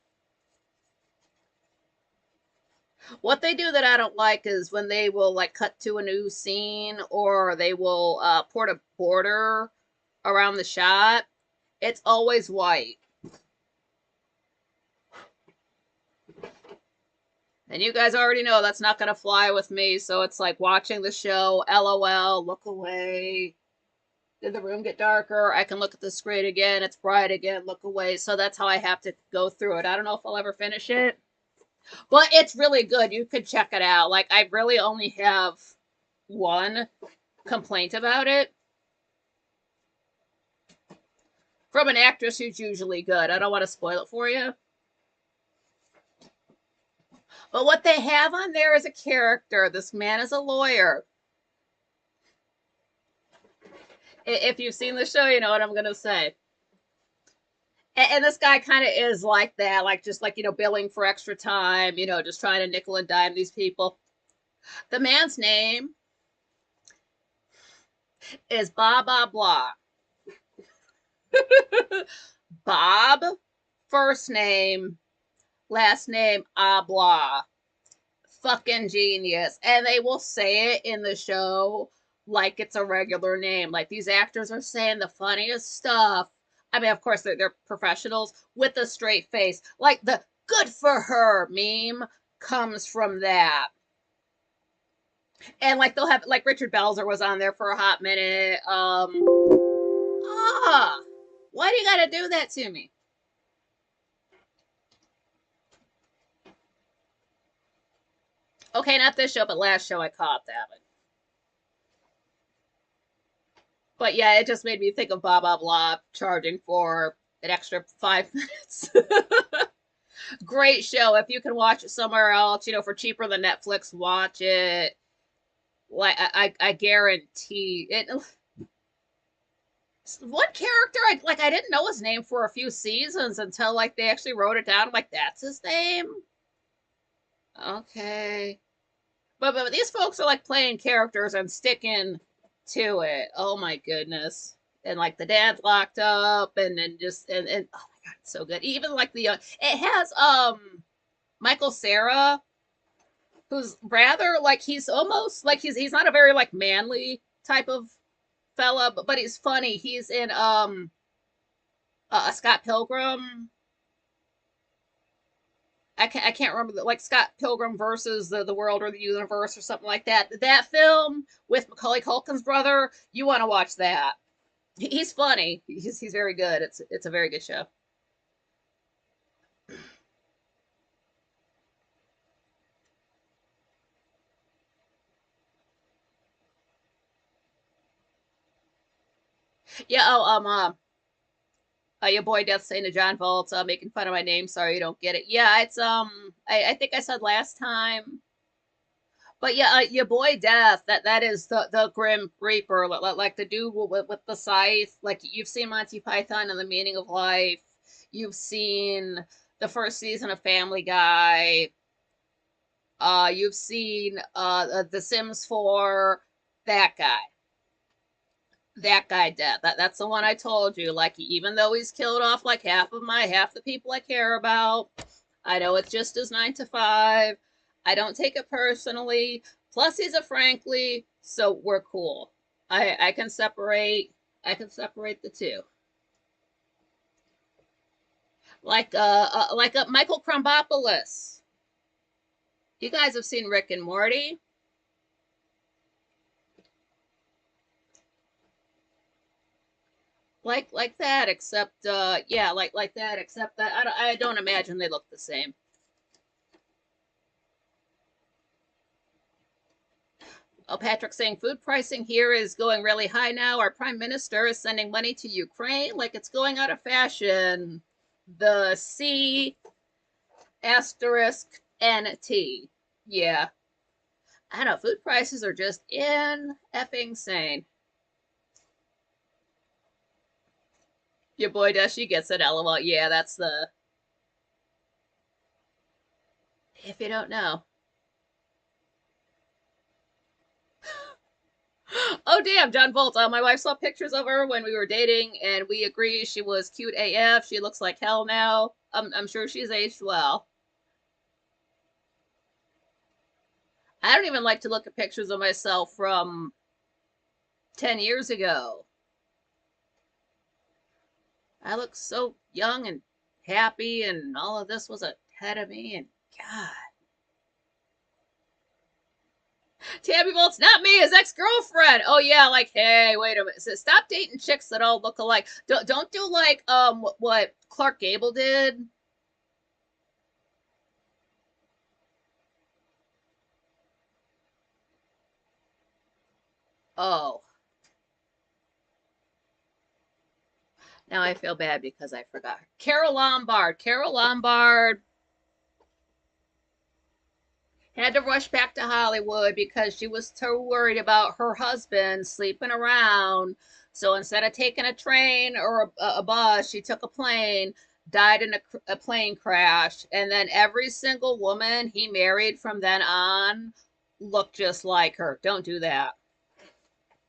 What they do that I don't like is when they will like cut to a new scene or they will put a border around the shot. It's always white. And you guys already know that's not going to fly with me. So it's like watching the show, LOL, look away. Did the room get darker? I can look at the screen again. It's bright again, look away. So that's how I have to go through it. I don't know if I'll ever finish it. But it's really good. You could check it out. Like, I really only have one complaint about it from an actress who's usually good. I don't want to spoil it for you. But what they have on there is a character. This man is a lawyer. If you've seen the show, you know what I'm going to say. And this guy kind of is like that, like just like, billing for extra time, just trying to nickel and dime these people. The man's name is blah, blah, blah. Bob, first name, last name, blah. Fucking genius. And they will say it in the show like it's a regular name. Like these actors are saying the funniest stuff. I mean, of course, they're professionals with a straight face. Like the good for her meme comes from that. And like they'll have, like Richard Belzer was on there for a hot minute. Why do you gotta do that to me? Okay, not this show, but last show I caught that one. But yeah, it just made me think of blah blah blah charging for an extra 5 minutes. Great show. If you can watch it somewhere else, for cheaper than Netflix, watch it. Like I guarantee it. One character I didn't know his name for a few seasons until like they actually wrote it down. I'm like, that's his name. Okay. But these folks are like playing characters and sticking to it. Oh my goodness. And like the dad's locked up and just and oh God, it's so good. Even like it has Michael Cera, who's rather like he's almost like he's not a very like manly type of fella, but he's funny. He's in Scott Pilgrim. I can't remember like Scott Pilgrim versus the world or the universe or something like that. That film with Macaulay Culkin's brother, you want to watch that. He's funny. He's very good. It's a very good show. Yeah. Your boy Death saying to John Volt, making fun of my name. Sorry you don't get it. Yeah, it's I think I said last time. But yeah, your boy Death, that is the Grim Reaper, like the dude with the scythe. Like you've seen Monty Python and the Meaning of Life. You've seen the first season of Family Guy. You've seen The Sims 4. That guy. That guy Death. That's the one I told you. Like even though he's killed off like half the people I care about, I know it's just his 9 to 5. I don't take it personally. Plus, he's a Frankly, so we're cool. I can separate. I can separate the two. Like Michael Krambopoulos. You guys have seen Rick and Morty. Like that, except yeah, like that, except that I don't imagine they look the same. Oh, Patrick saying food pricing here is going really high now. Our prime minister is sending money to Ukraine like it's going out of fashion. The C asterisk NT. Yeah. I don't know. Food prices are just in effing sane. Your boy Dushy gets it, lol. Yeah, that's the. If you don't know. Oh damn, John Bolt. My wife saw pictures of her when we were dating, and we agree she was cute AF. She looks like hell now. I'm sure she's aged well. I don't even like to look at pictures of myself from 10 years ago. I look so young and happy, and all of this was ahead of me. And God, Tabby Bolt's not me, his ex girlfriend. Oh yeah, like hey, wait a minute. So stop dating chicks that all look alike. Don't do like what Clark Gable did. Oh, now I feel bad because I forgot. Carol Lombard. Carol Lombard had to rush back to Hollywood because she was too worried about her husband sleeping around. So instead of taking a train or a bus, she took a plane, died in a plane crash. And then every single woman he married from then on looked just like her. Don't do that.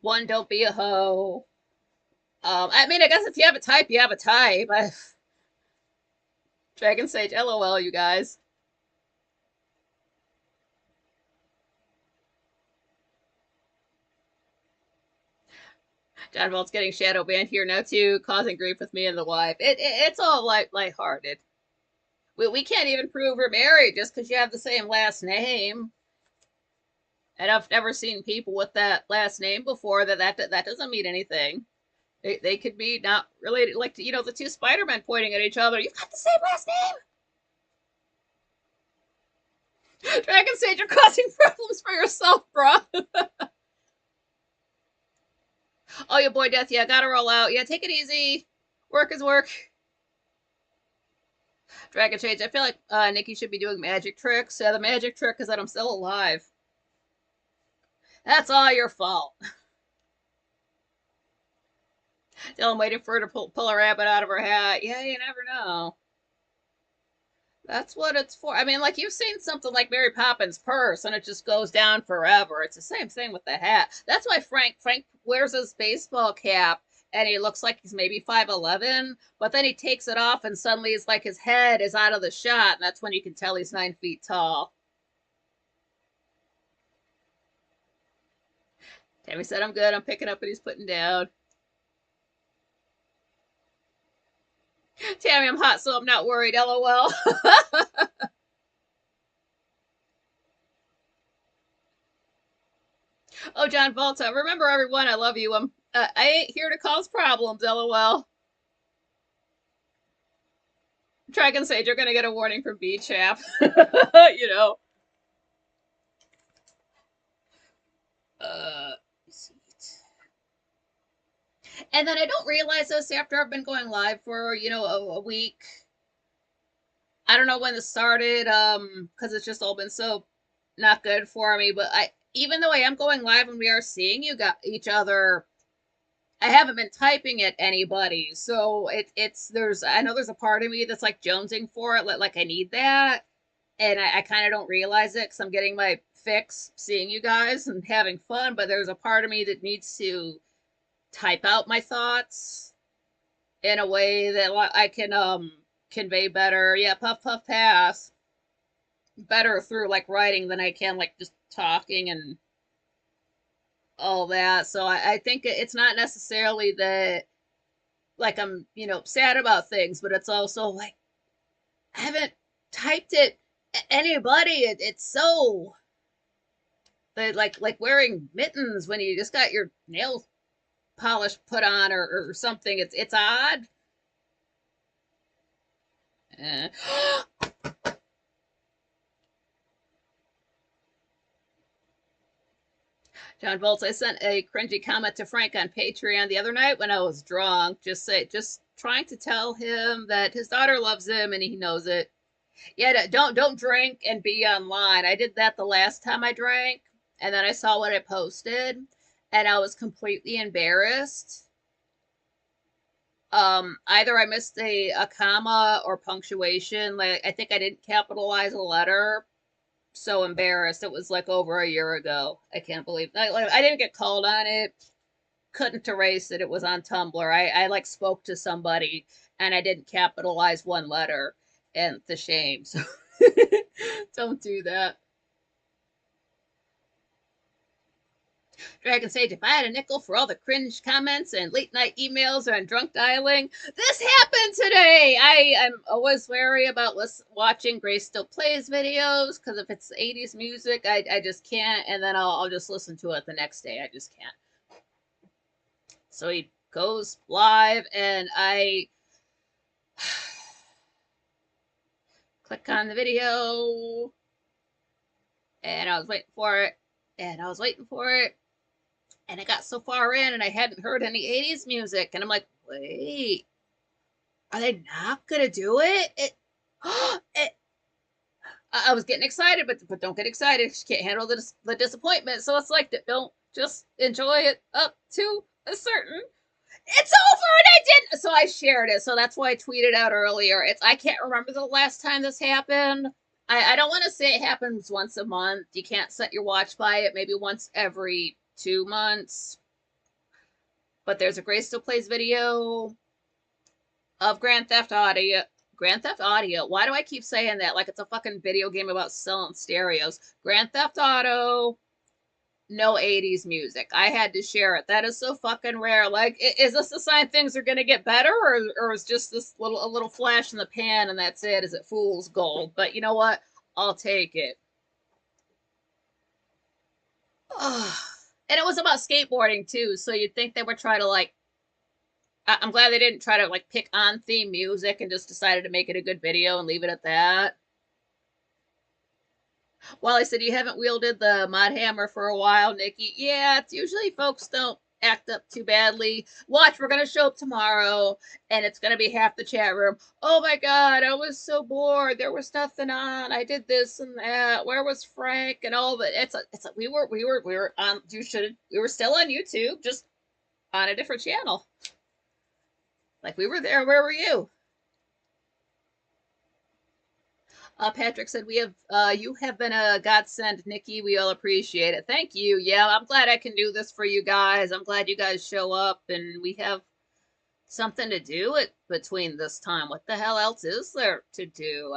One, don't be a hoe. I mean, I guess if you have a type, you have a type. Dragon Sage, lol, you guys. John Bolt's getting shadow banned here now too, causing grief with me and the wife. It's all lighthearted. We can't even prove we're married just because you have the same last name. And I've never seen people with that last name before. That doesn't mean anything. They could be not related, like the two Spider-Men pointing at each other. You've got the same last name. Dragon Sage, you're causing problems for yourself, bro. Oh, your boy Death. Yeah, gotta roll out. Yeah, take it easy. Work is work. Dragon Shades. I feel like Nikki should be doing magic tricks. Yeah, the magic trick is that I'm still alive. That's all your fault. Still, I'm waiting for her to pull a rabbit out of her hat. Yeah, you never know. That's what it's for. I mean, like you've seen something like Mary Poppins' purse, and it just goes down forever. It's the same thing with the hat. That's why Frank wears his baseball cap and he looks like he's maybe 5'11", but then he takes it off and suddenly it's like his head is out of the shot, and that's when you can tell he's 9 feet tall. Tammy said, I'm good. I'm picking up what he's putting down. Tammy, I'm hot, so I'm not worried. LOL. Oh, John Volta. Remember, everyone, I love you. I ain't here to cause problems. LOL. Dragon Sage, you're gonna get a warning from B Chap. You know. Uh, and then I don't realize this after I've been going live for, a week. I don't know when this started, because it's just all been so not good for me. But even though I am going live and we are seeing each other, I haven't been typing at anybody. So I know there's a part of me that's like jonesing for it, like I need that. And I kind of don't realize it because I'm getting my fix seeing you guys and having fun. But there's a part of me that needs to type out my thoughts in a way that I can convey better. Yeah, puff puff pass. Better through like writing than I can like just talking and all that. So I think it's not necessarily that like I'm, sad about things, but it's also like I haven't typed it anybody. It's so like wearing mittens when you just got your nail polish put on or something. It's odd. Uh, John Volts, I sent a cringy comment to Frank on Patreon the other night when I was drunk. Just trying to tell him that his daughter loves him and he knows it. Yeah, don't drink and be online. I did that the last time I drank, and then I saw what I posted, and I was completely embarrassed. Either I missed a comma or punctuation. Like I think I didn't capitalize a letter. So embarrassed. It was like over a year ago. I can't believe I didn't get called on it. Couldn't erase it. It was on Tumblr. I like spoke to somebody and I didn't capitalize one letter, and the shame. So don't do that. Dragon Sage, if I had a nickel for all the cringe comments and late night emails and drunk dialing, this happened today. I'm always wary about watching Grace Still Plays videos because if it's 80s music, I just can't, and then I'll just listen to it the next day. I just can't. So he goes live, and I click on the video, and I was waiting for it, and I was waiting for it. And I got so far in and I hadn't heard any 80s music. And I'm like, wait, are they not going to do it? I was getting excited, but don't get excited. She can't handle the disappointment. So it's like, don't just enjoy it up to a certain. It's over and I didn't. So I shared it. So that's why I tweeted out earlier. I can't remember the last time this happened. I don't want to say it happens once a month. You can't set your watch by it. Maybe once every 2 months. But there's a Grace Still Plays video of Grand Theft Audio. Grand Theft Audio. Why do I keep saying that? Like it's a fucking video game about selling stereos. Grand Theft Auto. No 80s music. I had to share it. That is so fucking rare. Like, is this a sign things are gonna get better, or is just this a little flash in the pan and that's it? Is it fool's gold? But you know what? I'll take it. And it was about skateboarding too, so you'd think they would try to like. I'm glad they didn't try to like pick on theme music and just decided to make it a good video and leave it at that. Well, I said you haven't wielded the mod hammer for a while, Nikki. Yeah, it's usually folks don't act up too badly. Watch, we're gonna show up tomorrow, and it's gonna be half the chat room. Oh my god, I was so bored. There was nothing on. I did this and that. Where was Frank and all that? It's we were on. We were still on YouTube, just on a different channel. Like we were there. Where were you? Patrick said, you have been a godsend, Nikki. We all appreciate it. Thank you. Yeah, I'm glad I can do this for you guys. I'm glad you guys show up and we have something to do it between this time. What the hell else is there to do?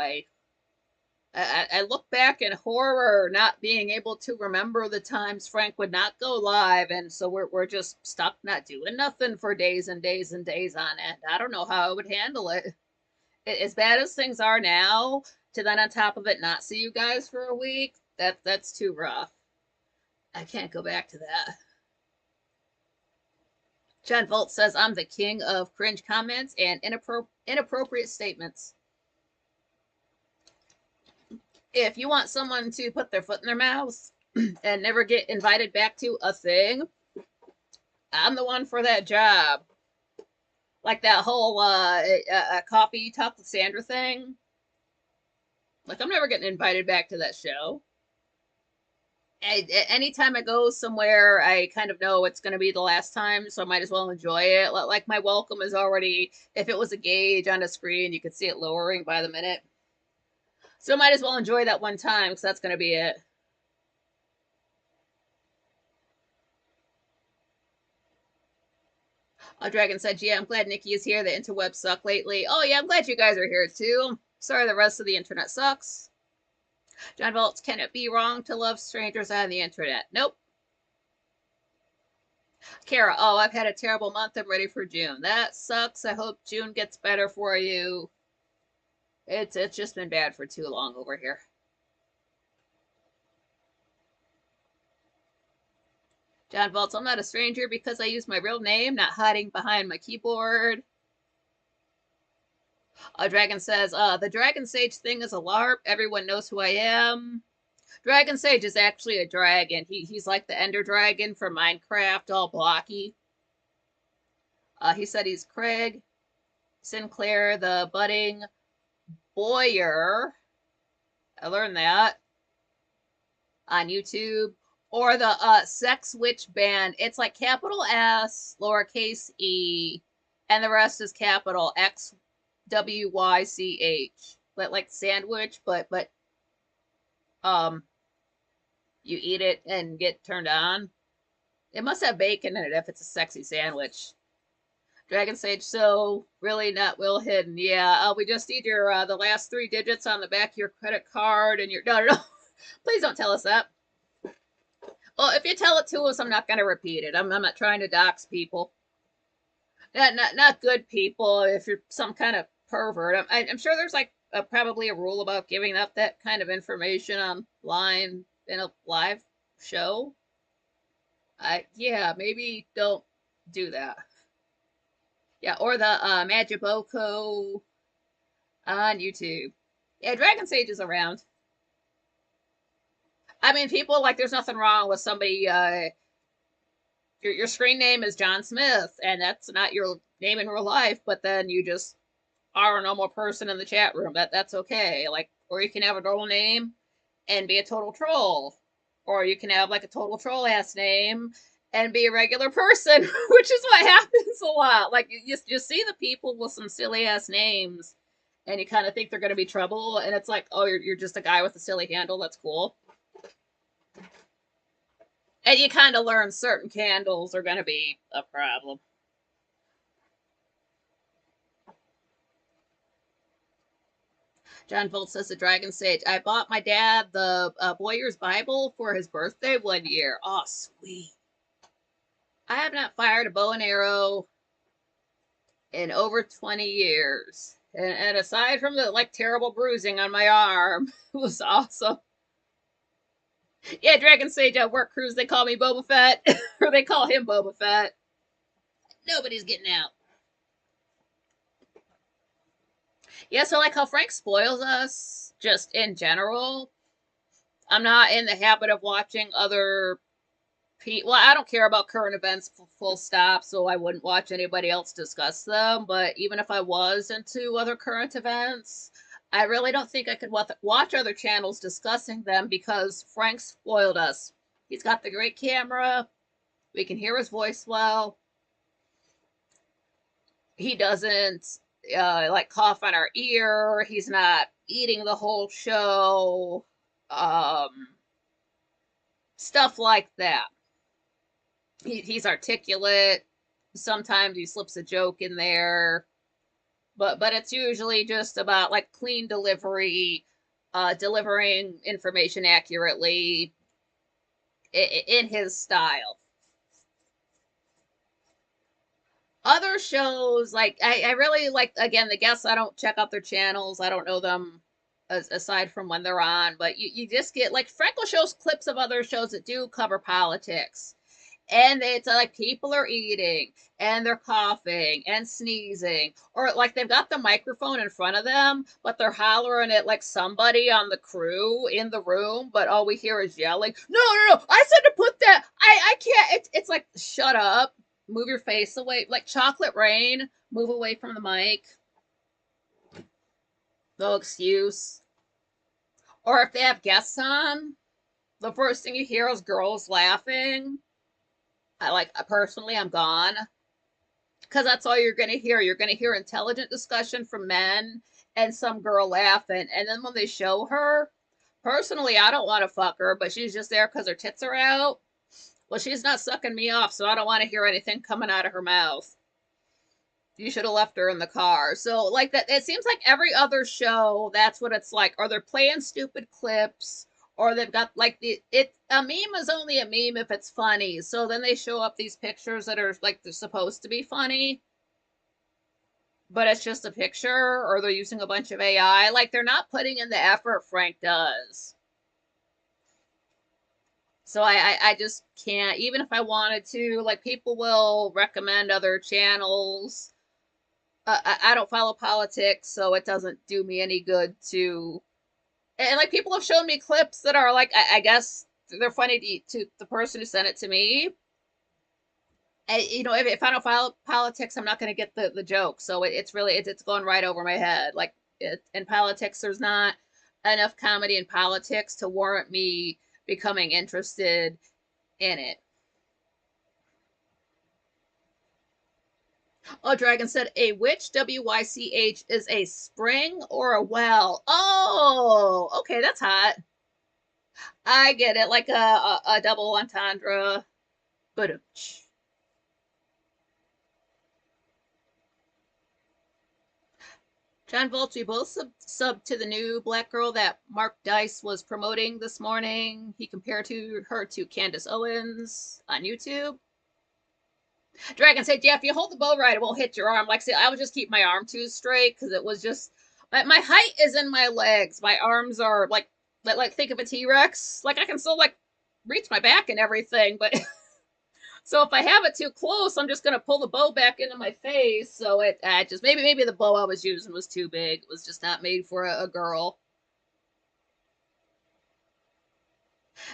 I look back in horror, not being able to remember the times Frank would not go live, and so we're just stuck not doing nothing for days and days and days on end. I don't know how I would handle it. As bad as things are now, to then on top of it not see you guys for a week, that's too rough. I can't go back to that. John Volt says I'm the king of cringe comments and inappropriate statements. If you want someone to put their foot in their mouth and never get invited back to a thing, I'm the one for that job. Like that whole coffee talk with Sandra thing. Like, I'm never getting invited back to that show. Anytime I go somewhere, I kind of know it's going to be the last time, so I might as well enjoy it. Like, my welcome is already, if it was a gauge on a screen, you could see it lowering by the minute. So I might as well enjoy that one time, because that's going to be it. Dragon said, yeah, I'm glad Nikki is here. The interwebs suck lately. Oh, yeah, I'm glad you guys are here, too. Sorry the rest of the internet sucks. John Volts, can it be wrong to love strangers on the internet? Nope. Kara, oh, I've had a terrible month. I'm ready for June. That sucks. I hope June gets better for you. It's just been bad for too long over here. John Volts, I'm not a stranger because I use my real name, not hiding behind my keyboard. Dragon says, the Dragon Sage thing is a LARP. Everyone knows who I am. Dragon Sage is actually a dragon. He's like the Ender Dragon from Minecraft, all blocky. He said he's Craig Sinclair, the budding Boyer. I learned that on YouTube. Or the Sex Witch Band. It's like capital S, lowercase e, and the rest is capital X W Y C H. Like sandwich, but you eat it and get turned on. It must have bacon in it if it's a sexy sandwich. Dragon Sage, so really not well hidden. Yeah, we just need your the last 3 digits on the back of your credit card and your no. Please don't tell us that. Well, if you tell it to us, I'm not going to repeat it. I'm not trying to dox people. Not good people. If you're some kind of pervert, I'm sure there's like probably a rule about giving up that kind of information online in a live show. Yeah, maybe don't do that. Yeah, or the Magiboko on YouTube. Yeah, Dragon Sage is around. I mean, people like there's nothing wrong with somebody. Your screen name is John Smith, and that's not your name in real life. But then you just are a normal person in the chat room. That's okay. Like, or you can have a normal name and be a total troll, or you can have like a total troll ass name and be a regular person, which is what happens a lot. Like you see the people with some silly ass names, and you kind of think they're going to be trouble, and it's like, oh, you're just a guy with a silly handle. That's cool. And you kind of learn certain candles are going to be a problem. John Volt says the Dragon Sage. I bought my dad the Boyer's Bible for his birthday one year. Oh, sweet. I have not fired a bow and arrow in over 20 years. And aside from the like terrible bruising on my arm, it was awesome. Yeah, Dragon Sage at work crews, they call me Boba Fett. Or they call him Boba Fett. Nobody's getting out. Yeah, so like how Frank spoils us, just in general. I'm not in the habit of watching other people. Well, I don't care about current events full stop, so I wouldn't watch anybody else discuss them. But even if I was into other current events, I really don't think I could watch other channels discussing them because Frank spoiled us. He's got the great camera. We can hear his voice well. He doesn't like cough on our ear. He's not eating the whole show. Stuff like that. He's articulate. Sometimes he slips a joke in there, but it's usually just about like clean delivery, delivering information accurately in his style. Other shows, like I really like, again, the guests, I don't check out their channels. I don't know them aside from when they're on, but you just get like Franco shows clips of other shows that do cover politics. And it's like people are eating and they're coughing and sneezing, or like they've got the microphone in front of them, but they're hollering at like somebody on the crew in the room, but all we hear is yelling. No, no, no! I said to put that. I can't. It's like shut up, move your face away. Like Chocolate Rain, move away from the mic. No excuse. Or if they have guests on, the first thing you hear is girls laughing. I like personally, I'm gone because that's all you're going to hear. You're going to hear intelligent discussion from men and some girl laughing. And then when they show her, personally, I don't want to fuck her, but she's just there because her tits are out. Well, she's not sucking me off, so I don't want to hear anything coming out of her mouth. You should have left her in the car. So, like that, it seems like every other show, that's what it's like. Or they're playing stupid clips, or they've got like a meme is only a meme if it's funny. So then they show up these pictures that are like they're supposed to be funny, but it's just a picture, or they're using a bunch of AI. Like they're not putting in the effort Frank does. So I just can't, even if I wanted to, like people will recommend other channels. I don't follow politics, so it doesn't do me any good to. And like people have shown me clips that are like, I guess they're funny to the person who sent it to me. And, you know, if I don't follow politics, I'm not going to get the joke. So it's really it's going right over my head. Like in politics, there's not enough comedy in politics to warrant me becoming interested in it. Oh, Dragon said a witch, WYCH, is a spring or a well. Oh, okay, that's hot. I get it, like a double entendre. But John Voltry both sub to the new black girl that Mark Dice was promoting this morning. He compared her to Candace Owens on YouTube. Dragon said, yeah, if you hold the bow right, it won't hit your arm. Like, see, I would just keep my arm too straight because it was just my height is in my legs. My arms are like think of a T-Rex. Like I can still like reach my back and everything, but so if I have it too close, I'm just gonna pull the bow back into my face. So it just maybe the bow I was using was too big. It was just not made for a girl.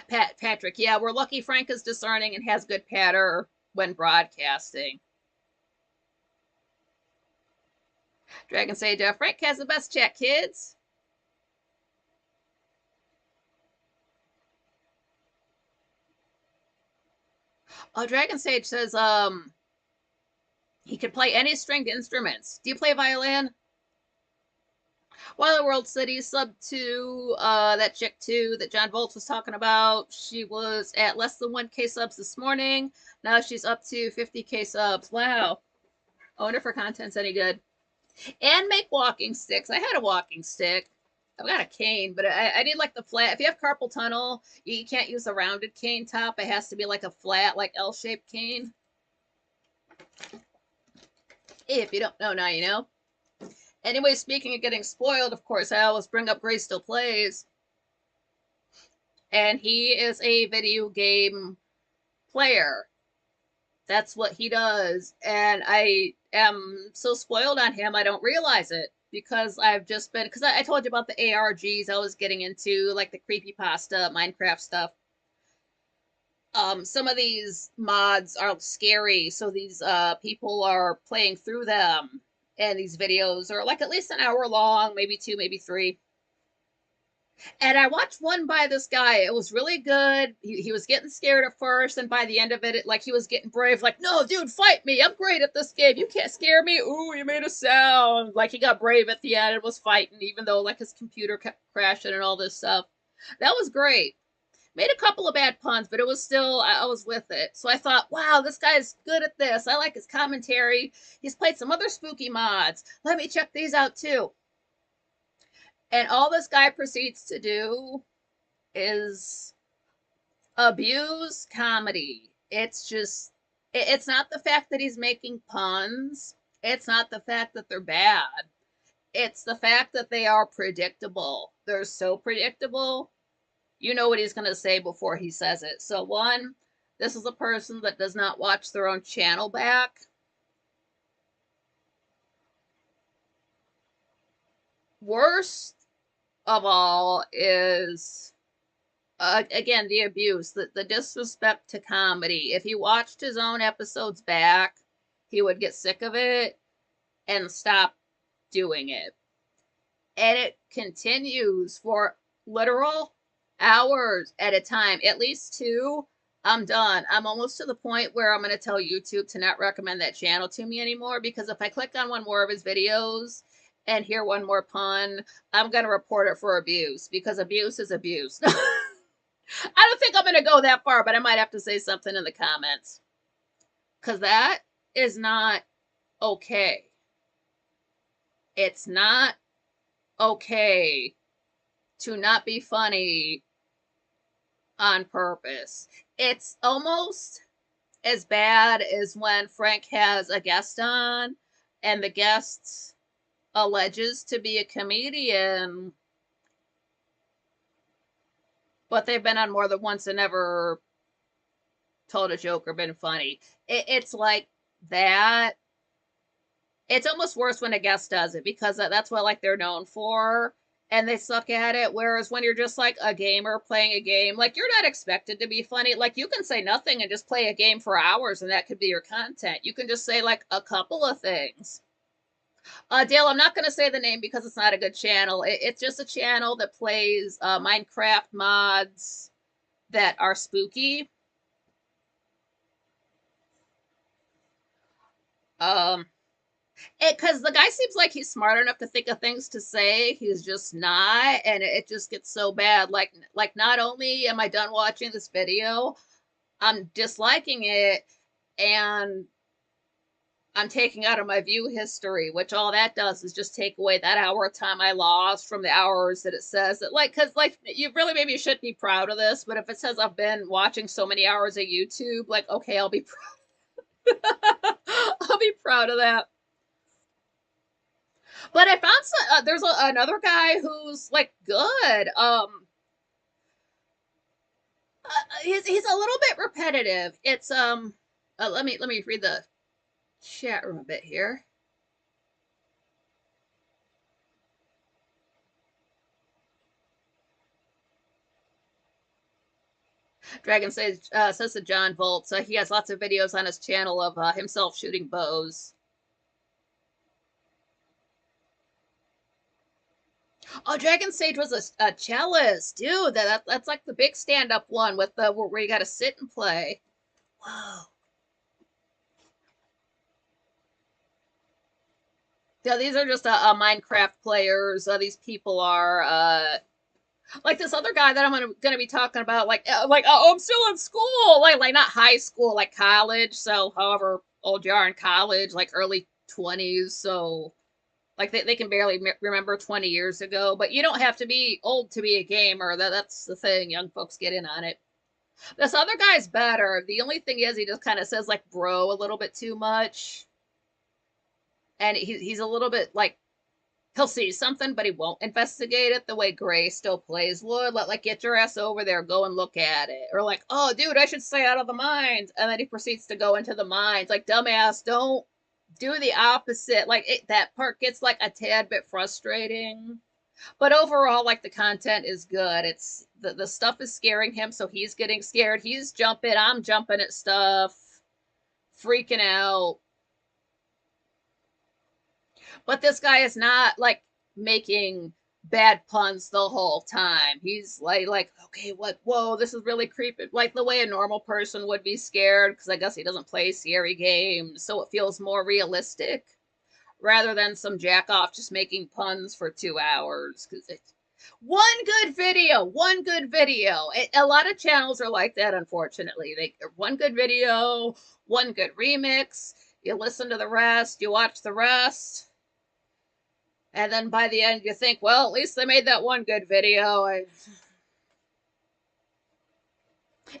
Patrick, yeah, we're lucky Frank is discerning and has good patter when broadcasting. Dragon Sage, Frank has the best chat, kids. Oh, Dragon Sage says he could play any stringed instruments. Do you play violin? While World City sub to that chick too that John Volt was talking about. She was at less than 1K subs this morning. Now she's up to 50K subs. Wow. I wonder if her content's any good. And make walking sticks. I had a walking stick. I've got a cane, but I need like the flat. If you have carpal tunnel, you can't use a rounded cane top. It has to be like a flat, like L-shaped cane. If you don't know, now you know. Anyway, speaking of getting spoiled, of course, I always bring up Gray Still Plays. And he is a video game player. That's what he does. And I am so spoiled on him, I don't realize it. Because I've just been, because I told you about the ARGs I was getting into, like the creepypasta, Minecraft stuff. Some of these mods are scary, so these people are playing through them. And these videos are like at least an hour long, maybe two, maybe three. And I watched one by this guy. It was really good. He was getting scared at first, and by the end of it, like he was getting brave. Like, no, dude, fight me. I'm great at this game. You can't scare me. Ooh, you made a sound. Like he got brave at the end and was fighting, even though like his computer kept crashing and all this stuff. That was great. Made a couple of bad puns, but it was still, I was with it. So I thought, wow, this guy's good at this. I like his commentary. He's played some other spooky mods. Let me check these out too. And all this guy proceeds to do is abuse comedy. It's just, it's not the fact that he's making puns, it's not the fact that they're bad. It's the fact that they are predictable. They're so predictable. You know what he's going to say before he says it. So, one, this is a person that does not watch their own channel back. Worst of all is, again, the abuse, the disrespect to comedy. If he watched his own episodes back, he would get sick of it and stop doing it. And it continues for literal hours at a time, at least two. I'm done. I'm almost to the point where I'm going to tell YouTube to not recommend that channel to me anymore, because if I click on one more of his videos and hear one more pun, I'm going to report it for abuse, because abuse is abuse. I don't think I'm going to go that far, but I might have to say something in the comments, because that is not okay. It's not okay to not be funny on purpose. It's almost as bad as when Frank has a guest on and the guest alleges to be a comedian, but they've been on more than once and never told a joke or been funny. It's like that. It's almost worse when a guest does it, because that's what like they're known for and they suck at it. Whereas when you're just like a gamer playing a game, like you're not expected to be funny. Like you can say nothing and just play a game for hours and that could be your content. You can just say like a couple of things. Dale, I'm not going to say the name because it's not a good channel. It's just a channel that plays Minecraft mods that are spooky. Because the guy seems like he's smart enough to think of things to say. He's just not, and it just gets so bad. Like not only am I done watching this video, I'm disliking it, and I'm taking out of my view history, which all that does is just take away that hour of time I lost from the hours that it says that, like, because like you really maybe shouldn't be proud of this, but if it says I've been watching so many hours of YouTube, like, okay, I'll be proud. I'll be proud of that. But I found there's another guy who's like good. He's a little bit repetitive. It's let me read the chat room a bit here. Dragon says to John Volt, so he has lots of videos on his channel of himself shooting bows. Oh, Dragon Sage was a cellist, dude. That's like the big stand-up one with the where you got to sit and play. Whoa. Yeah, these are just Minecraft players. These people are like this other guy that I'm gonna be talking about. Oh, I'm still in school. Like not high school, like college. So however old you are in college, like early 20s. So like they can barely remember 20 years ago. But you don't have to be old to be a gamer. That's the thing. Young folks get in on it. This other guy's better. The only thing is he just kind of says like bro a little bit too much. And he's a little bit like he'll see something, but he won't investigate it the way Gray still plays would. Like get your ass over there, go and look at it. Or like, oh, dude, I should stay out of the mines. And then he proceeds to go into the mines. Like, dumbass, don't do the opposite. Like, that part gets like a tad bit frustrating. But overall, like, the content is good. It's the stuff is scaring him, so he's getting scared. He's jumping, I'm jumping at stuff, freaking out. But this guy is not like making bad puns the whole time. He's like, okay, what? Whoa, this is really creepy. Like the way a normal person would be scared, because I guess he doesn't play scary games, so it feels more realistic rather than some jack off just making puns for 2 hours. Because One good video, one good video. A lot of channels are like that, unfortunately. They one good video, one good remix. You listen to the rest, you watch the rest, and then by the end you think, well, at least they made that one good video.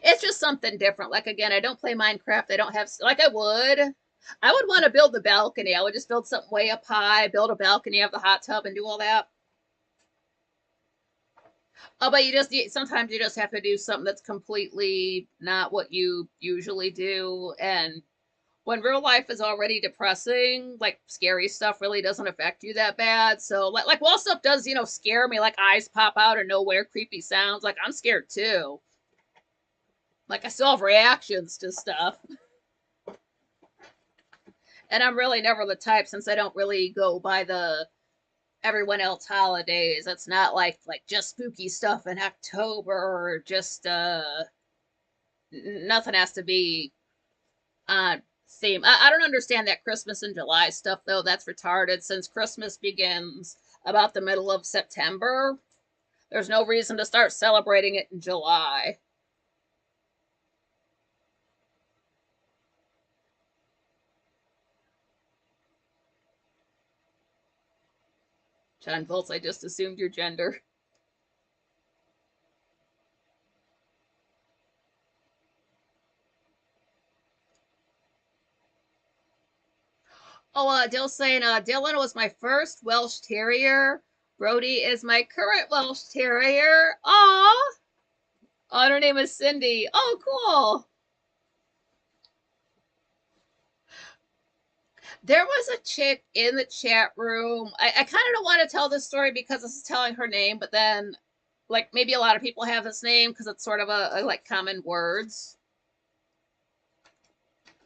It's just something different. Like again, I don't play Minecraft. I don't have like I would. I would want to build the balcony. I would just build something way up high, build a balcony, have the hot tub, and do all that. Oh, but sometimes you just have to do something that's completely not what you usually do. And when real life is already depressing, like scary stuff really doesn't affect you that bad. So like while stuff does, scare me, like eyes pop out of nowhere, creepy sounds, like I'm scared too. Like I still have reactions to stuff. And I'm really never the type, since I don't really go by the everyone else holidays. It's not like just spooky stuff in October, or just nothing has to be on theme. I don't understand that Christmas in July stuff though. That's retarded, since Christmas begins about the middle of September. There's no reason to start celebrating it in July. John Volts, I just assumed your gender. Oh, Dill's saying, Dylan was my first Welsh Terrier. Brody is my current Welsh Terrier. Aw! Oh, her name is Cindy. Oh, cool. There was a chick in the chat room. I kind of don't want to tell this story because this is telling her name, but then, like, maybe a lot of people have this name because it's sort of a like common words.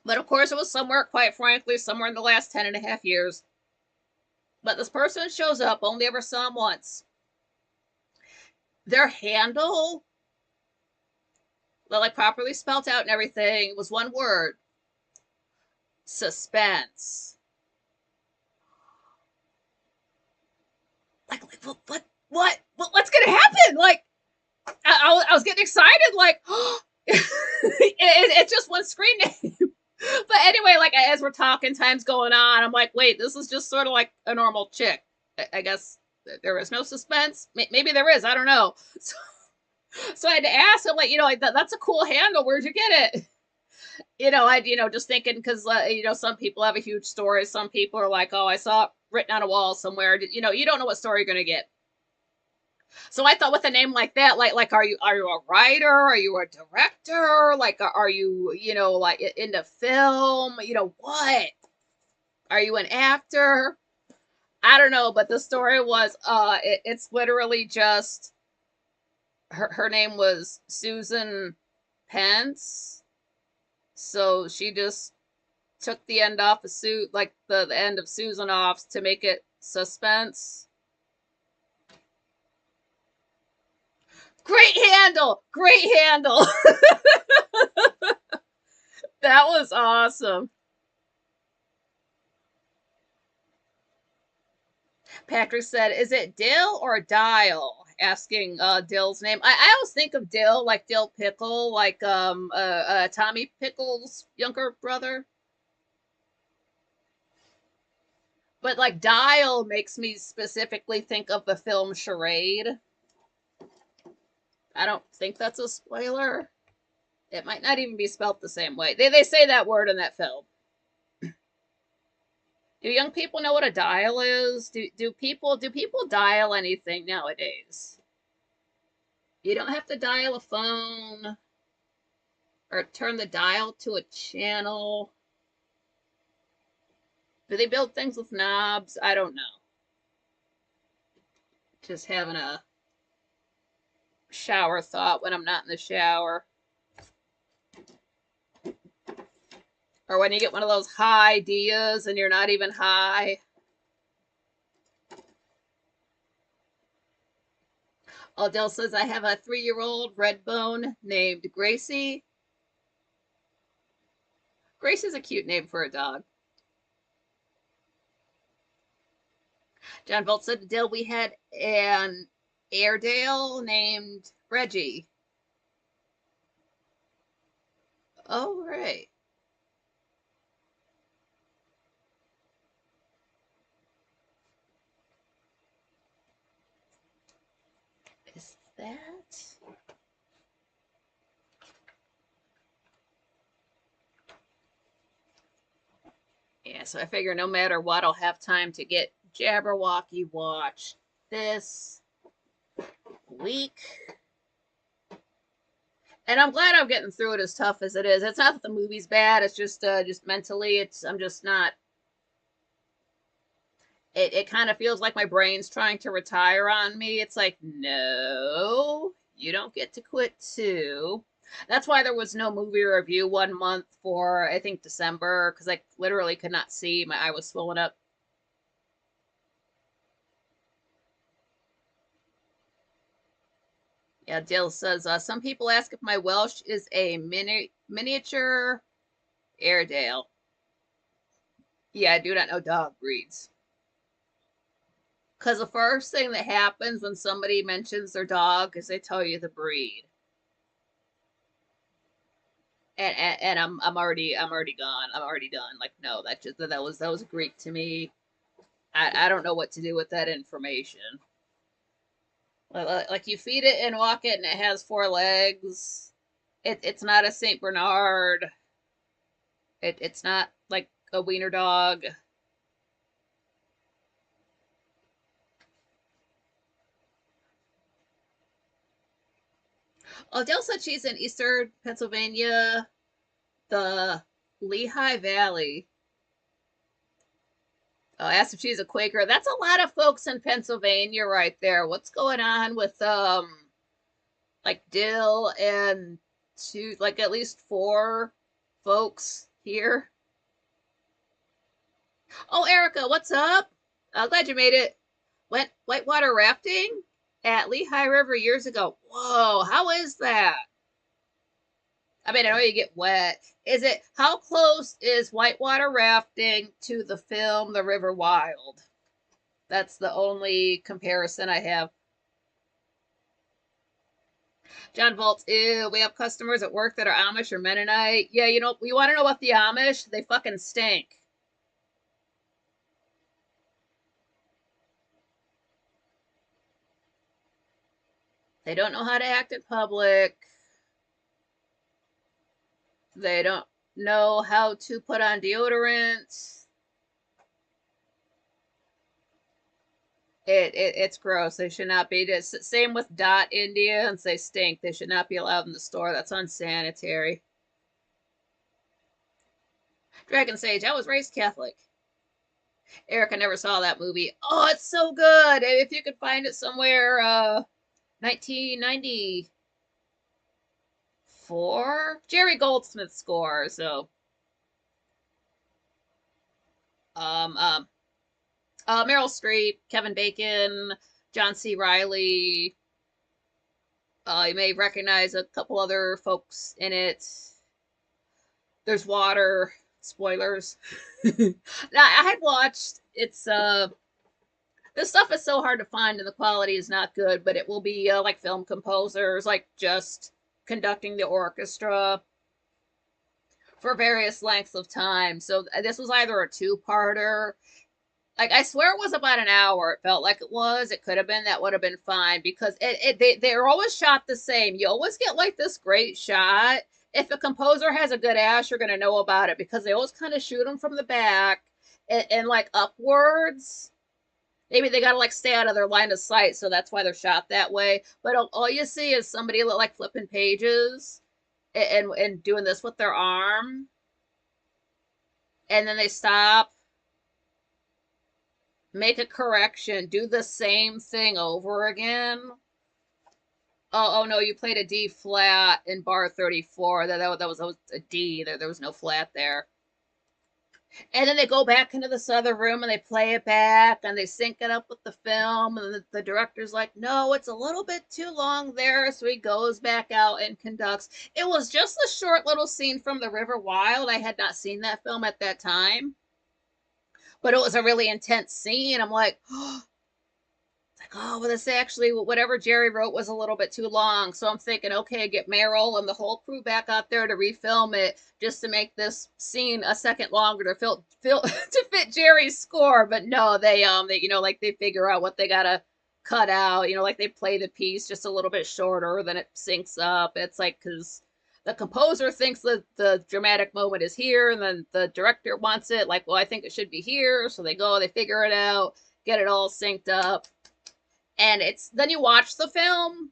But of course, it was somewhere, quite frankly, somewhere in the last 10.5 years. But this person shows up, only ever saw him once. Their handle, like properly spelt out and everything, was one word: suspense. Like what's gonna happen? Like, I was getting excited, like, it's just one screen name. But anyway, like as we're talking, time's going on. I'm like, wait, this is just sort of like a normal chick. I guess there is no suspense. Maybe there is. I don't know. So I had to ask him, like, like that's a cool handle. Where'd you get it? Just thinking, because some people have a huge story. Some people are like, oh, I saw it written on a wall somewhere. You don't know what story you're gonna get. So I thought, with a name like that, like are you a writer? Are you a director? Like are you like into film? What? Are you an actor? I don't know, but the story was it's literally just her name was Susan Pence. So she just took the end off the suit, like the end of Susan off, to make it suspense. Great handle! Great handle! That was awesome. Patrick said, is it Dill or Dial? Asking Dill's name. I always think of Dill, like Dill Pickle, like Tommy Pickle's younger brother. But like Dial makes me specifically think of the film Charade. I don't think that's a spoiler. It might not even be spelt the same way. They say that word in that film. Do young people know what a dial is? Do people dial anything nowadays? You don't have to dial a phone or turn the dial to a channel. Do they build things with knobs? I don't know. Just having a shower thought when I'm not in the shower. Or when you get one of those high ideas and you're not even high. Aldell says, I have a 3-year-old red bone named Gracie. Gracie's a cute name for a dog. John Volt said, Dill, we had an Airedale named Reggie. Oh, right. Is that? Yeah, so I figure no matter what, I'll have time to get Jabberwocky watched this week. And I'm glad I'm getting through it as tough as it is. It's not that the movie's bad, it's just mentally I'm just not it kind of feels like my brain's trying to retire on me. It's like, no, you don't get to quit too. That's why there was no movie review 1 month for I think December because I literally could not see. My eye was swollen up. Yeah, Dill says some people ask if my Welsh is a miniature Airedale. Yeah, I do not know dog breeds. Because the first thing that happens when somebody mentions their dog is they tell you the breed. And I'm already gone. I'm already done. Like no, that was Greek to me. I don't know what to do with that information. Like you feed it and walk it, and it has four legs. It's not a Saint Bernard. It's not like a wiener dog. Odell said she's in Eastern Pennsylvania, the Lehigh Valley. Asked if she's a Quaker. That's a lot of folks in Pennsylvania right there. What's going on with like Dill and two like at least four folks here? Oh, Erica, what's up? Glad you made it. Went whitewater rafting at Lehigh River years ago. Whoa, how is that? I mean, I know you get wet. Is it how close is whitewater rafting to the film The River Wild? That's the only comparison I have. John Volts, ew, we have customers at work that are Amish or Mennonite. Yeah, you want to know what the Amish? They fucking stink. They don't know how to act in public. They don't know how to put on deodorant. It's gross. They should not be. Just, same with Dot Indians. They stink. They should not be allowed in the store. That's unsanitary. Dragon Sage. I was raised Catholic. Erica never saw that movie. Oh, it's so good. If you could find it somewhere, 1994. Jerry Goldsmith score. So, um, um, Meryl Streep, Kevin Bacon, John C. Riley. You may recognize a couple other folks in it. There's water. Spoilers. Now, I had watched. This stuff is so hard to find, and the quality is not good. But it will be like film composers, like just conducting the orchestra for various lengths of time. So this was either a two-parter. Like I swear it was about an hour. It felt like it was. It could have been. That would have been fine because they're always shot the same. You always get like this great shot. If a composer has a good ass, you're gonna know about it because they always kind of shoot them from the back and like upwards. Maybe they gotta like stay out of their line of sight, so that's why they're shot that way. But all you see is somebody like flipping pages and doing this with their arm, and then they stop, make a correction, do the same thing over again. Oh no, you played a D flat in bar 34. That was a D. There was no flat there. And then they go back into this other room and they play it back and they sync it up with the film. And the director's like, no, it's a little bit too long there. So he goes back out and conducts. It was just a short little scene from The River Wild. I had not seen that film at that time, but it was a really intense scene. I'm like, oh, Oh, well, this actually, whatever Jerry wrote was a little bit too long. So I'm thinking, okay, get Meryl and the whole crew back out there to refilm it just to make this scene a second longer to to fit Jerry's score. But no, they like they figure out what they gotta cut out. Like they play the piece just a little bit shorter, then it syncs up. It's like because the composer thinks that the dramatic moment is here, and then the director wants it like, well, I think it should be here. So they figure it out, get it all synced up, and it's then you watch the film.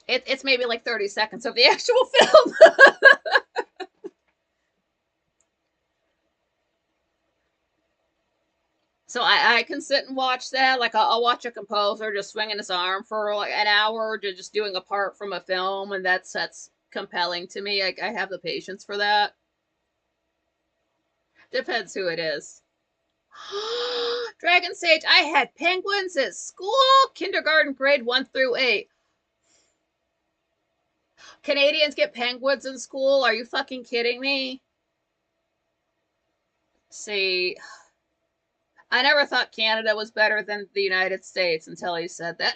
It's maybe like 30 seconds of the actual film. So I can sit and watch that. Like I'll watch a composer just swinging his arm for like an hour, just doing a part from a film, and that's compelling to me. I have the patience for that. Depends who it is. Dragon Sage, I had penguins at school, kindergarten, grade 1 through 8. Canadians get penguins in school? Are you fucking kidding me? See, I never thought Canada was better than the United States until he said that.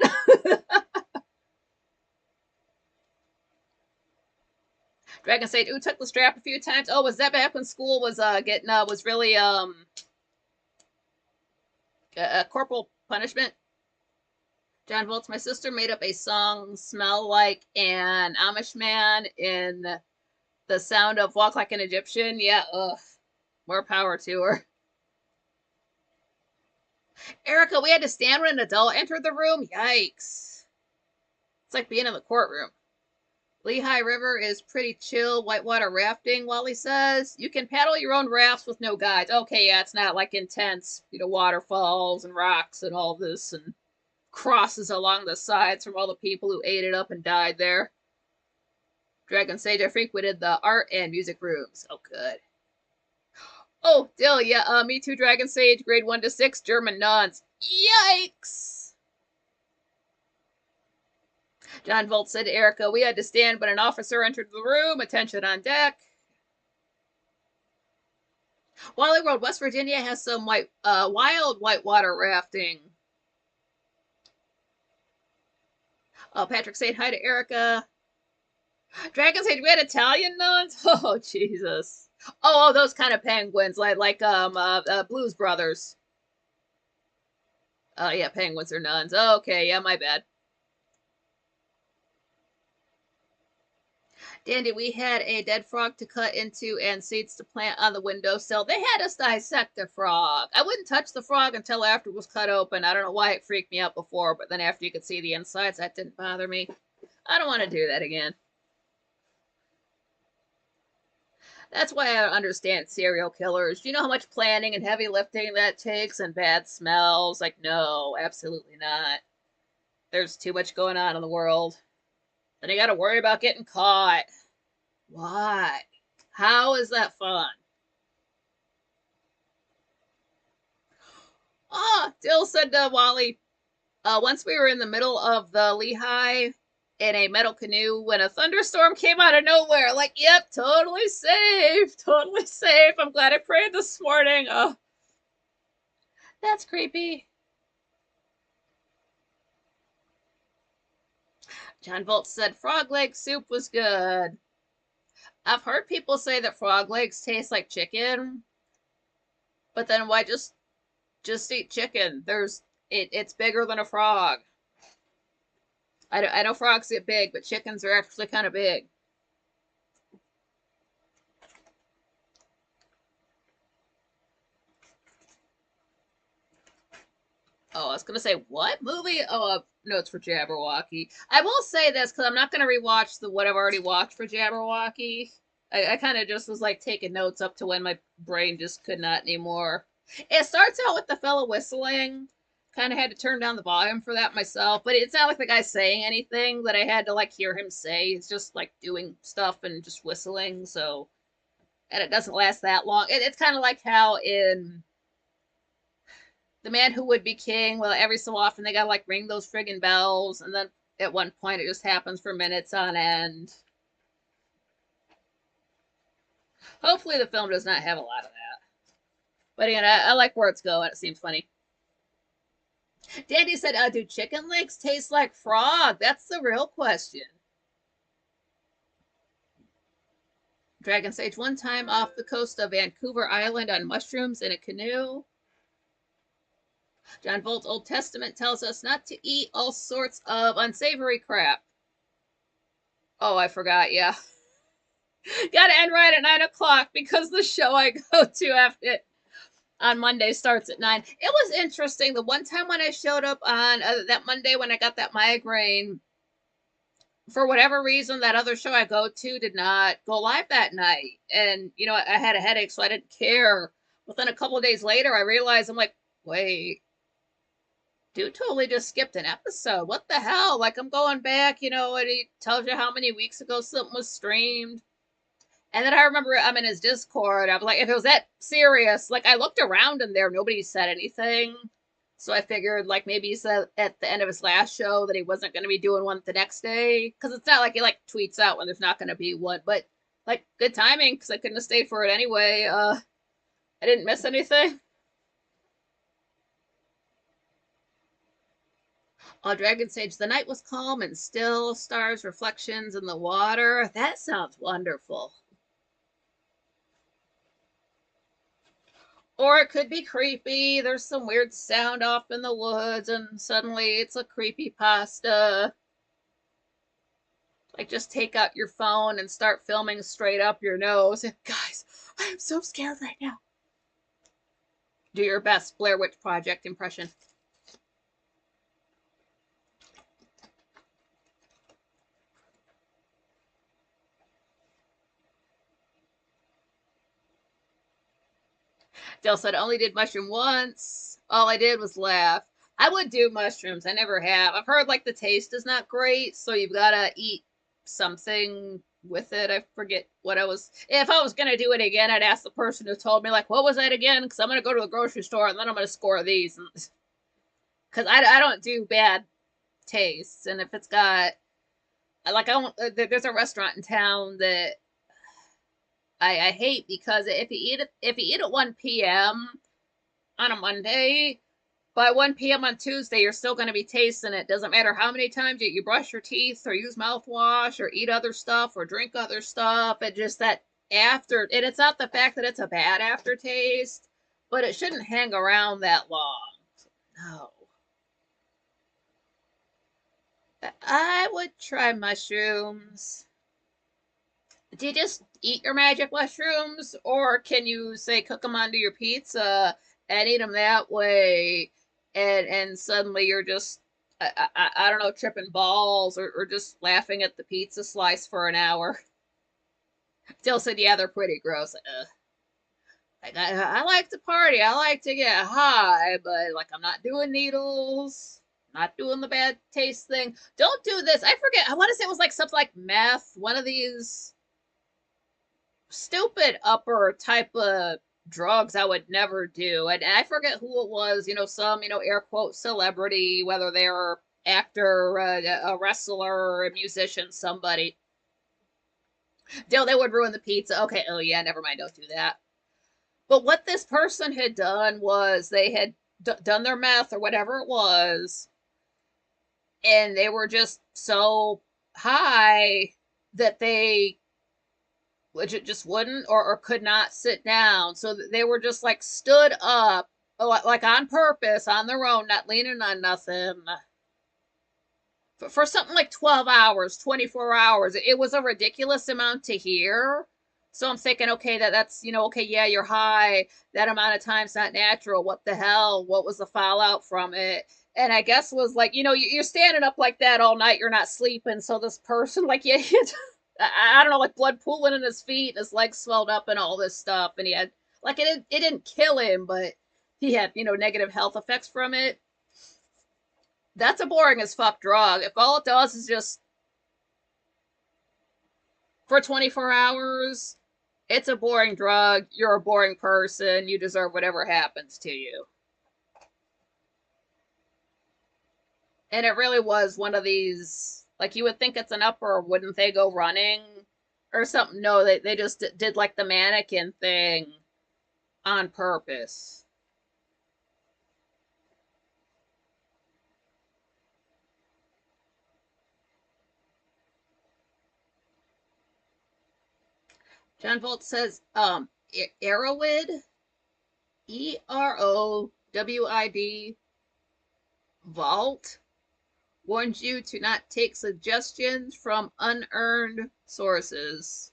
Dragon Sage, ooh, took the strap a few times. Oh, was that back when school was getting was really corporal punishment? John Volts, my sister made up a song, Smell Like an Amish Man, in the sound of Walk Like an Egyptian. Yeah, ugh. More power to her. Erica, we had to stand when an adult entered the room. Yikes. It's like being in the courtroom. Lehigh River is pretty chill whitewater rafting, Wally says. You can paddle your own rafts with no guides. Okay, yeah, it's not like intense, waterfalls and rocks and all this and crosses along the sides from all the people who ate it up and died there. Dragon Sage, I frequented the art and music rooms. Oh, good. Oh, Dill, yeah, me too, Dragon Sage, grade 1 to 6, German nuns. Yikes! John Volt said to Erica, we had to stand when an officer entered the room. Attention on deck. Wally World, West Virginia has some wild whitewater rafting. Patrick saying hi to Erica. Dragon Sage, we had Italian nuns? Oh, Jesus. Oh, those kind of penguins, like Blues Brothers. Oh, yeah, penguins are nuns. Okay, yeah, my bad. Dandy, we had a dead frog to cut into and seeds to plant on the windowsill. They had us dissect a frog. I wouldn't touch the frog until after it was cut open. I don't know why it freaked me out before, but then after you could see the insides, that didn't bother me. I don't want to do that again. That's why I don't understand serial killers. Do you know how much planning and heavy lifting that takes and bad smells? Like, no, absolutely not. There's too much going on in the world. Then you gotta worry about getting caught. Why? How is that fun? Dill said to Wally, once we were in the middle of the Lehigh in a metal canoe when a thunderstorm came out of nowhere. Like, yep, totally safe. Totally safe. I'm glad I prayed this morning. Oh, that's creepy. John Volt said frog leg soup was good. I've heard people say that frog legs taste like chicken, but then why just eat chicken? It's bigger than a frog. I know frogs get big, but chickens are actually kind of big. Oh, I was gonna say what movie? Oh, notes for Jabberwocky. I will say this because I'm not gonna rewatch what I've already watched for Jabberwocky. I kind of just was like taking notes up to when my brain just could not anymore. It starts out with the fellow whistling. Kind of had to turn down the volume for that myself, but it's not like the guy's saying anything that I had to like hear him say. He's just like doing stuff and just whistling. So, and it doesn't last that long. It's kind of like how in The Man Who Would Be King, well, every so often they gotta like ring those friggin' bells, and then at one point it just happens for minutes on end. Hopefully the film does not have a lot of that. But again, I like where it's going. It seems funny. Dandy said, do chicken legs taste like frog? That's the real question. Dragon Sage, one time off the coast of Vancouver Island on mushrooms in a canoe. John Volt's Old Testament tells us not to eat all sorts of unsavory crap. Oh, I forgot, yeah. Gotta end right at 9 o'clock because the show I go to after it on Monday starts at 9. It was interesting. The one time when I showed up on that Monday when I got that migraine, for whatever reason, that other show I go to did not go live that night. And, you know, I had a headache, so I didn't care. But then a couple of days later, I realized, I'm like, wait, dude totally just skipped an episode. What the hell? Like, I'm going back, you know, and he tells you how many weeks ago something was streamed. And then I remember I'm in his Discord. I was like, if it was that serious, like, I looked around in there, nobody said anything. So I figured, like, maybe he said at the end of his last show that he wasn't going to be doing one the next day. Because it's not like he, like, tweets out when there's not going to be one. But, like, good timing, because I couldn't have stayed for it anyway. I didn't miss anything. Dragon Sage, the night was calm and still, stars, reflections in the water. That sounds wonderful. Or it could be creepy. There's some weird sound off in the woods, and suddenly it's a creepy pasta. Like, just take out your phone and start filming straight up your nose. And guys, I am so scared right now. Do your best Blair Witch Project impression. Dale said, only did mushroom once. All I did was laugh. I would do mushrooms. I never have. I've heard like the taste is not great, so you've got to eat something with it. I forget what I was. If I was going to do it again, I'd ask the person who told me, like, what was that again? Because I'm going to go to the grocery store and then I'm going to score these. Because I don't do bad tastes. And if it's got, like, I won't, there's a restaurant in town that I hate because if you eat at 1 p.m. on a Monday, by 1 p.m. on Tuesday, you're still going to be tasting it. Doesn't matter how many times you brush your teeth or use mouthwash or eat other stuff or drink other stuff. It just that after, and it's not the fact that it's a bad aftertaste, but it shouldn't hang around that long. No. I would try mushrooms. Do you just eat your magic mushrooms, or can you say cook them onto your pizza and eat them that way, and suddenly you're just I don't know, tripping balls or just laughing at the pizza slice for an hour? Jill said, yeah, they're pretty gross. Like, I like to party. I like to get high, but like I'm not doing needles. Not doing the bad taste thing. Don't do this. I forget. I want to say it was like something like meth. One of these stupid upper type of drugs I would never do. And I forget who it was, you know, some, you know, air quote celebrity, whether they're actor, a wrestler, a musician, somebody. Dill, they would ruin the pizza. Okay, oh yeah, never mind, don't do that. But what this person had done was they had done their meth or whatever it was, and they were just so high that they just wouldn't or could not sit down. So they were just like stood up, like on purpose, on their own, not leaning on nothing. For something like 12 hours, 24 hours, it was a ridiculous amount to hear. So I'm thinking, okay, that's, you know, okay, yeah, you're high. That amount of time's not natural. What the hell? What was the fallout from it? And I guess was like, you know, you're standing up like that all night. You're not sleeping. So this person, like, yeah, I don't know, like blood pooling in his feet, his legs swelled up and all this stuff. And he had, like, it didn't kill him, but he had, you know, negative health effects from it. That's a boring as fuck drug. If all it does is just for 24 hours, it's a boring drug. You're a boring person. You deserve whatever happens to you. And it really was one of these, like, you would think it's an upper, wouldn't they go running or something? No, they just did like the mannequin thing. on purpose. John Volt says, Erowid, Erowid, Vault warns you to not take suggestions from unearned sources.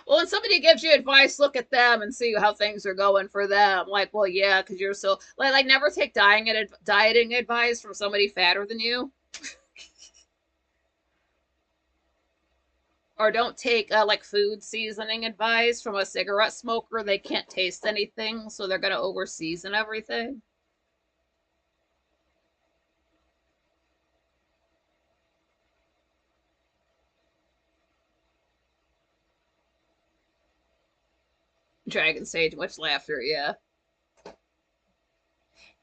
Well, when somebody gives you advice, look at them and see how things are going for them. Like, well, yeah, because you're so like never take dieting advice from somebody fatter than you, or don't take like food seasoning advice from a cigarette smoker. They can't taste anything, so they're gonna over season everything. Dragon Sage, much laughter, yeah.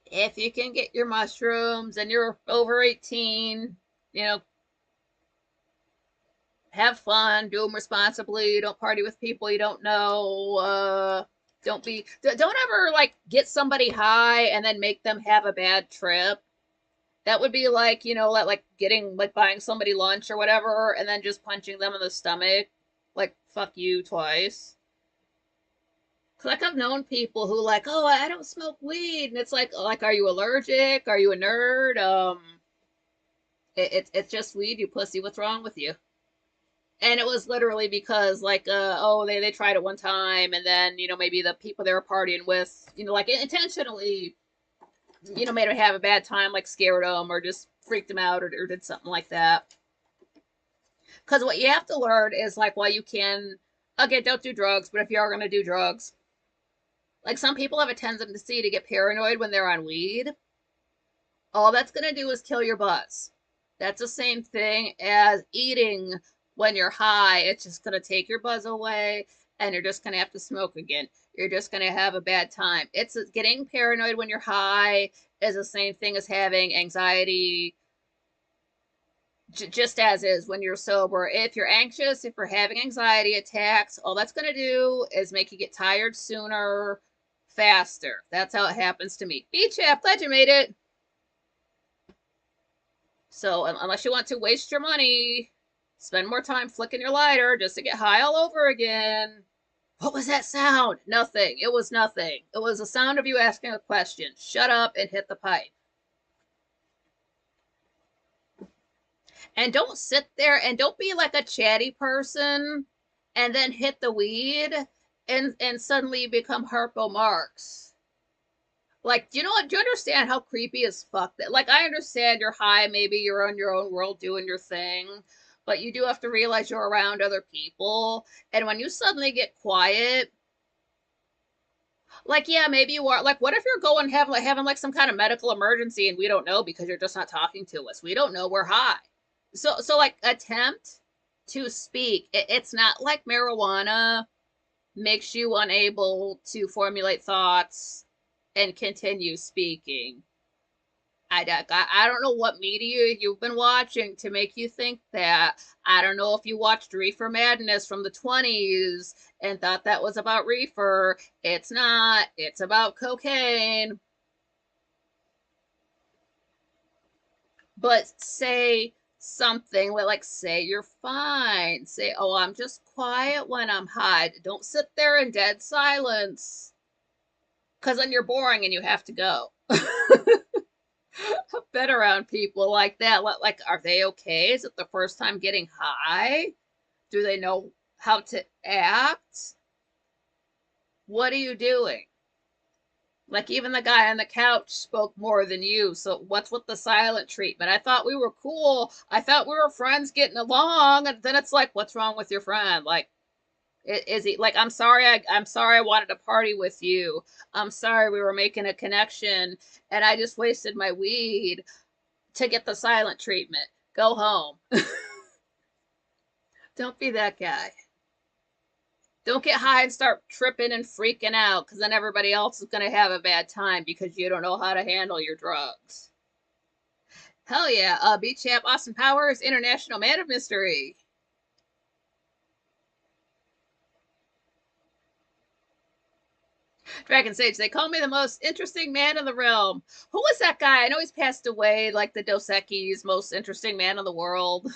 If you can get your mushrooms and you're over 18, you know, have fun, do them responsibly, don't party with people you don't know. Don't ever like get somebody high and then make them have a bad trip. That would be like, like getting, like buying somebody lunch or whatever and then just punching them in the stomach. Like, fuck you twice. Like I've known people who like, oh, I don't smoke weed, and it's like, are you allergic? Are you a nerd? It's just weed, you pussy. What's wrong with you? And it was literally because like, oh, they tried it one time, and then maybe the people they were partying with, like intentionally, made them have a bad time, like scared them or just freaked them out or did something like that. Because what you have to learn is like, while you can, okay, don't do drugs, but if you are gonna do drugs, like some people have a tendency to get paranoid when they're on weed. All that's going to do is kill your buzz. That's the same thing as eating when you're high. It's just going to take your buzz away and you're just going to have to smoke again. You're just going to have a bad time. It's getting paranoid when you're high is the same thing as having anxiety, just as is when you're sober. If you're anxious, if you're having anxiety attacks, all that's going to do is make you get tired sooner, faster. That's how it happens to me. B-Chap, glad you made it. So unless you want to waste your money, spend more time flicking your lighter just to get high all over again. What was that sound? Nothing. It was nothing. It was the sound of you asking a question. Shut up and hit the pipe. And don't sit there and don't be like a chatty person and then hit the weed and suddenly become Harpo Marx. Like, do you understand how creepy as fuck that? Like, I understand you're high, maybe you're on your own world doing your thing, but you do have to realize you're around other people. And when you suddenly get quiet, like, yeah, maybe you are. Like, what if you're going having like some kind of medical emergency and we don't know because you're just not talking to us? We don't know we're high. So like attempt to speak. It's not like marijuana makes you unable to formulate thoughts and continue speaking. I don't know what media you've been watching to make you think that. I don't know if you watched Reefer Madness from the 20s and thought that was about reefer. It's not. It's about cocaine. But say something like say you're fine. Say, oh, I'm just quiet when I'm high. Don't sit there in dead silence. Because then you're boring and you have to go. I've been around people like that. Like, are they okay? Is it the first time getting high? Do they know how to act? What are you doing? Like, even the guy on the couch spoke more than you. So, what's with the silent treatment? I thought we were cool. I thought we were friends getting along. And then it's like, what's wrong with your friend? Like, is he like, I'm sorry I wanted to party with you. I'm sorry we were making a connection and I just wasted my weed to get the silent treatment. Go home. Don't be that guy. Don't get high and start tripping and freaking out because then everybody else is going to have a bad time because you don't know how to handle your drugs. Hell yeah. Beat Champ Austin Powers, International Man of Mystery. Dragon Sage, they call me the most interesting man in the realm. Who was that guy? I know he's passed away, like the Dos Equis, most interesting man in the world.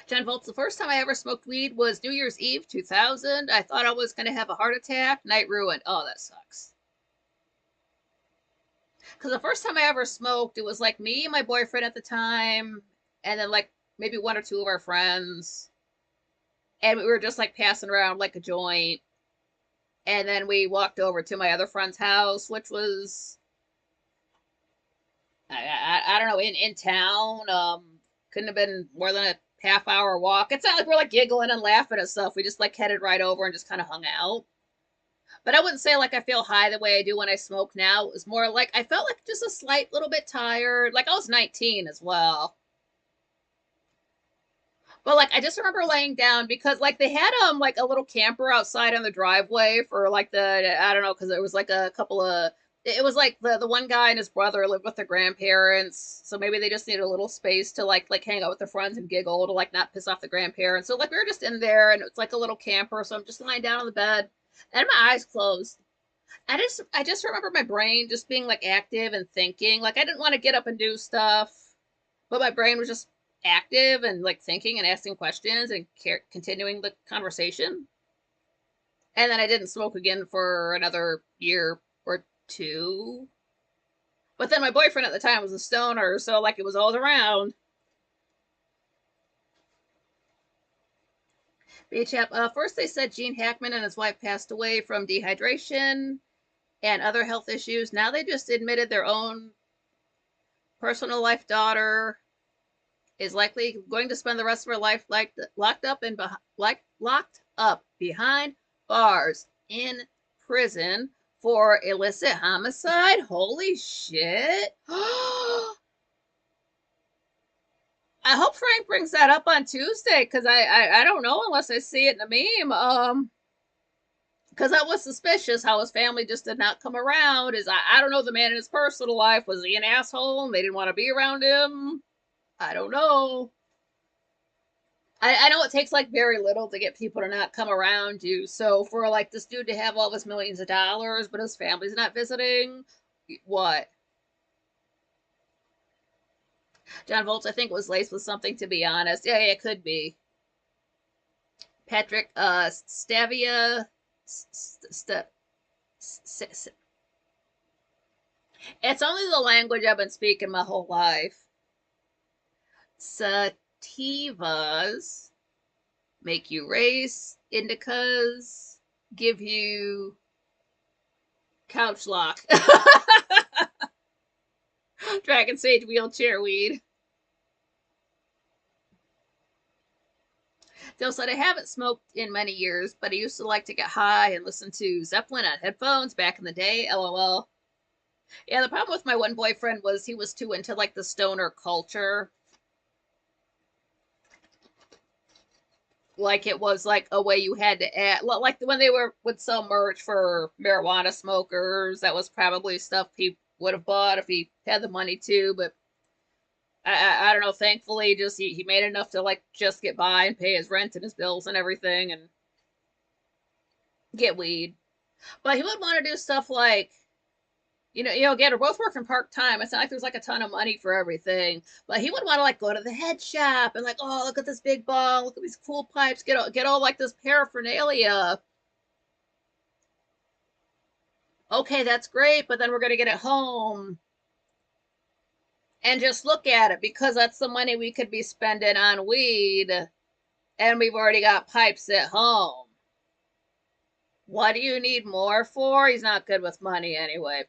John Volts, the first time I ever smoked weed was New Year's Eve 2000. I thought I was going to have a heart attack. Night ruined. Oh, that sucks. Because the first time I ever smoked, it was like me and my boyfriend at the time, and then like maybe one or two of our friends. And we were just like passing around like a joint. And then we walked over to my other friend's house, which was, I don't know, in town. Couldn't have been more than a half hour walk. It's not like we're like giggling and laughing and stuff. We just like headed right over and just kind of hung out. But I wouldn't say like I feel high the way I do when I smoke now. It was more like I felt like just a slight little bit tired. Like I was 19 as well. But like I just remember laying down because like they had like a little camper outside on the driveway for like the I don't know because it was like a couple of it was like the one guy and his brother lived with their grandparents, so maybe they just needed a little space to like hang out with their friends and giggle to like not piss off the grandparents. So like we were just in there and it's like a little camper, so I'm just lying down on the bed and my eyes closed. I just remember my brain just being like active and thinking. Like I didn't want to get up and do stuff, but my brain was just active and like thinking and asking questions and continuing the conversation. And then I didn't smoke again for another year or two. But then my boyfriend at the time was a stoner, so like it was all around. BHAP. First they said Gene Hackman and his wife passed away from dehydration and other health issues. Now they just admitted their own personal life daughter is likely going to spend the rest of her life like locked up behind bars in prison for illicit homicide. Holy shit. I hope Frank brings that up on Tuesday because I don't know unless I see it in a meme. Because that was suspicious how his family just did not come around. I don't know the man in his personal life. Was he an asshole and they didn't want to be around him? I don't know. I know it takes like very little to get people to not come around you. So for like this dude to have all this millions of dollars, but his family's not visiting, what? John Volts, I think it was laced with something. To be honest, yeah, it could be. Patrick, Stavia, it's only the language I've been speaking my whole life. Sativas make you race. Indicas give you couch lock. Dragon Sage wheelchair weed. Dill said, I haven't smoked in many years, but I used to like to get high and listen to Zeppelin on headphones back in the day. LOL. Yeah, the problem with my one boyfriend was he was too into like the stoner culture. Like it was like a way you had to add, like when they would sell merch for marijuana smokers. That was probably stuff he would have bought if he had the money to. But I don't know. Thankfully, just he made enough to like just get by and pay his rent and his bills and everything and get weed. But he would want to do stuff like again, we're both working part time. It's not like there's like a ton of money for everything, but he would want to like go to the head shop and like, oh, look at this big bong, look at these cool pipes, get all like this paraphernalia. Okay, that's great, but then we're gonna get it home and just look at it because that's the money we could be spending on weed, and we've already got pipes at home. What do you need more for? He's not good with money anyway.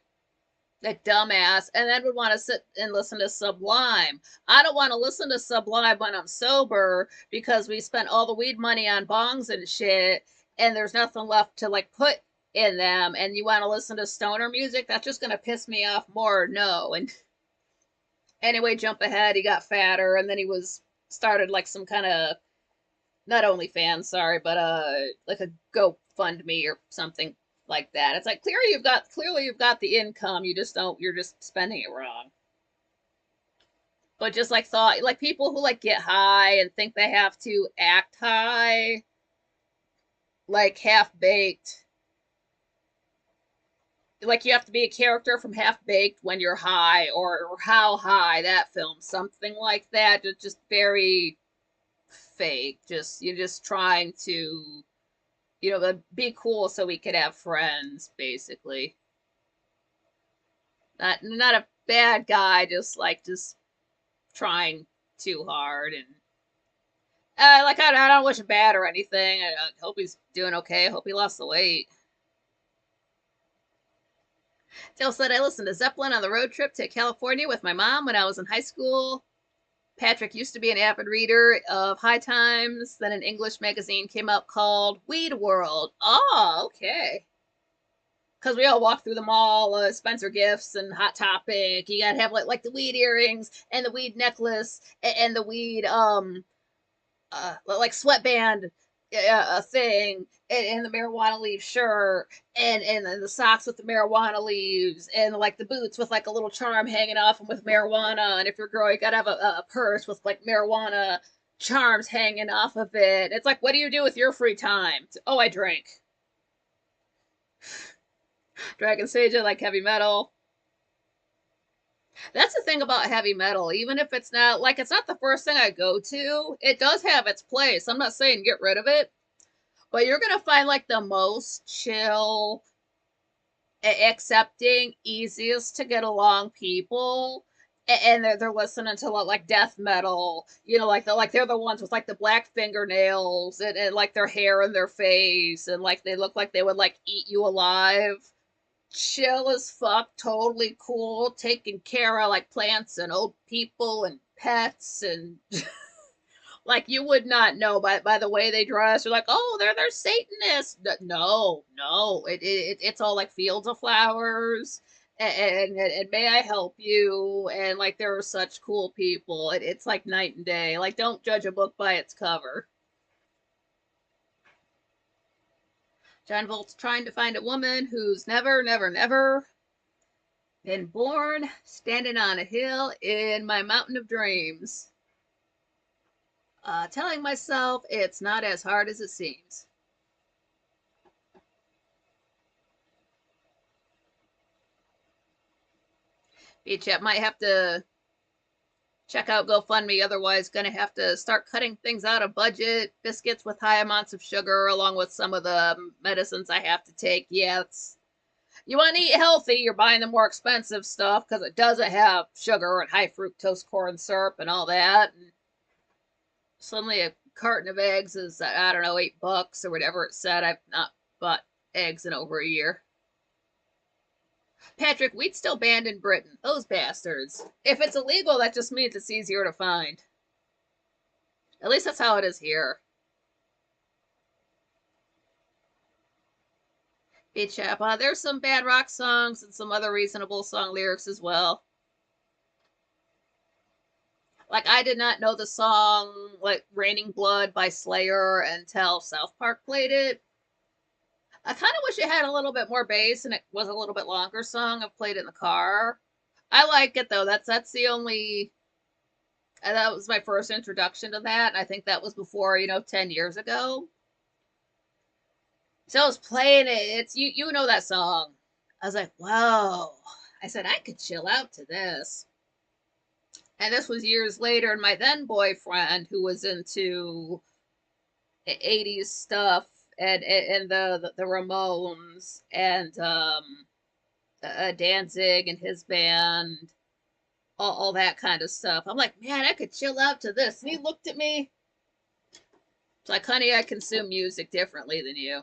That dumbass, and then would want to sit and listen to Sublime. I don't want to listen to Sublime when I'm sober because we spent all the weed money on bongs and shit, and there's nothing left to like put in them. And you want to listen to stoner music? That's just gonna piss me off more. No. And anyway, jump ahead. He got fatter, and then he was started like some kind of not OnlyFans, sorry, but like a GoFundMe or something like that. It's like clearly you've got the income, you're just spending it wrong. But just like thought like people who like get high and think they have to act high like Half Baked. Like you have to be a character from Half Baked when you're high, or How High, that film, something like that. Just very fake. Just you're just trying to, be cool so we could have friends, basically. Not a bad guy, just trying too hard. And like I don't wish him bad or anything. I hope he's doing okay. I hope he lost the weight. Dale said I listened to Zeppelin on the road trip to California with my mom when I was in high school. Patrick used to be an avid reader of High Times. Then an English magazine came out called Weed World. Oh, okay. Because we all walk through the mall, Spencer Gifts and Hot Topic. You gotta have like the weed earrings and the weed necklace and the weed like sweatband thing, and the marijuana leaf shirt, and then the socks with the marijuana leaves, and like the boots with like a little charm hanging off them with marijuana. And if you're a girl, you gotta have a purse with like marijuana charms hanging off of it. It's like, what do you do with your free time? Oh, I drink. Dragon Sage, I like heavy metal. That's the thing about heavy metal. Even if it's not like it's not the first thing I go to, it does have its place. I'm not saying get rid of it, but you're gonna find like the most chill, accepting, easiest to get along people, and they're listening to like death metal. They're the ones with like the black fingernails, and like their hair in their face, and like they look like they would like eat you alive. Chill as fuck, totally cool, taking care of like plants and old people and pets, and like you would not know by the way they dress. You're like, oh, they're Satanists. No, no, it's all like fields of flowers. And may I help you? And like there are such cool people. It's like night and day. Like don't judge a book by its cover. John Volt's trying to find a woman who's never, never, never been born, standing on a hill in my mountain of dreams. Telling myself it's not as hard as it seems. Beach might have to check out GoFundMe, otherwise gonna have to start cutting things out of budget. Biscuits with high amounts of sugar, along with some of the medicines I have to take. Yeah, you want to eat healthy, you're buying the more expensive stuff because it doesn't have sugar and high fructose corn syrup and all that. And suddenly a carton of eggs is, I don't know, $8 or whatever it said. I've not bought eggs in over a year. Patrick, wheat's still banned in Britain. Those bastards. If it's illegal, that just means it's easier to find. At least that's how it is here. Beach Chap, there's some bad rock songs and some other reasonable song lyrics as well. Like, I did not know the song, like, Raining Blood by Slayer until South Park played it. I kind of wish it had a little bit more bass and it was a little bit longer song. I've played it in the car. I like it though. That's the only. That was my first introduction to that. And I think that was before 10 years ago. So I was playing it. It's you know that song. I was like, wow. I said I could chill out to this. And this was years later, and my then boyfriend, who was into 80s stuff and the Ramones and Danzig and his band, all that kind of stuff. I'm like, man, I could chill out to this. And he looked at me. It's like, honey, I consume music differently than you.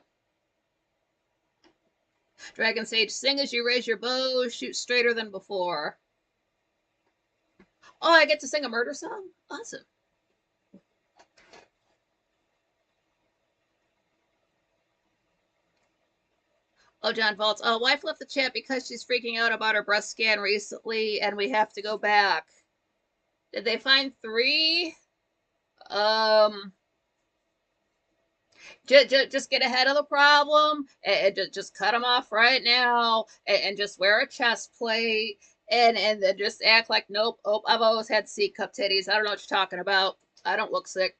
Dragon Sage, sing as you raise your bow, shoot straighter than before. Oh, I get to sing a murder song? Awesome. Oh, John Volts. Oh, wife left the chat because she's freaking out about her breast scan recently, and we have to go back. Did they find 3? Just get ahead of the problem and just cut them off right now, and just wear a chest plate, and then just act like, nope, oh, I've always had C cup titties. I don't know what you're talking about. I don't look sick.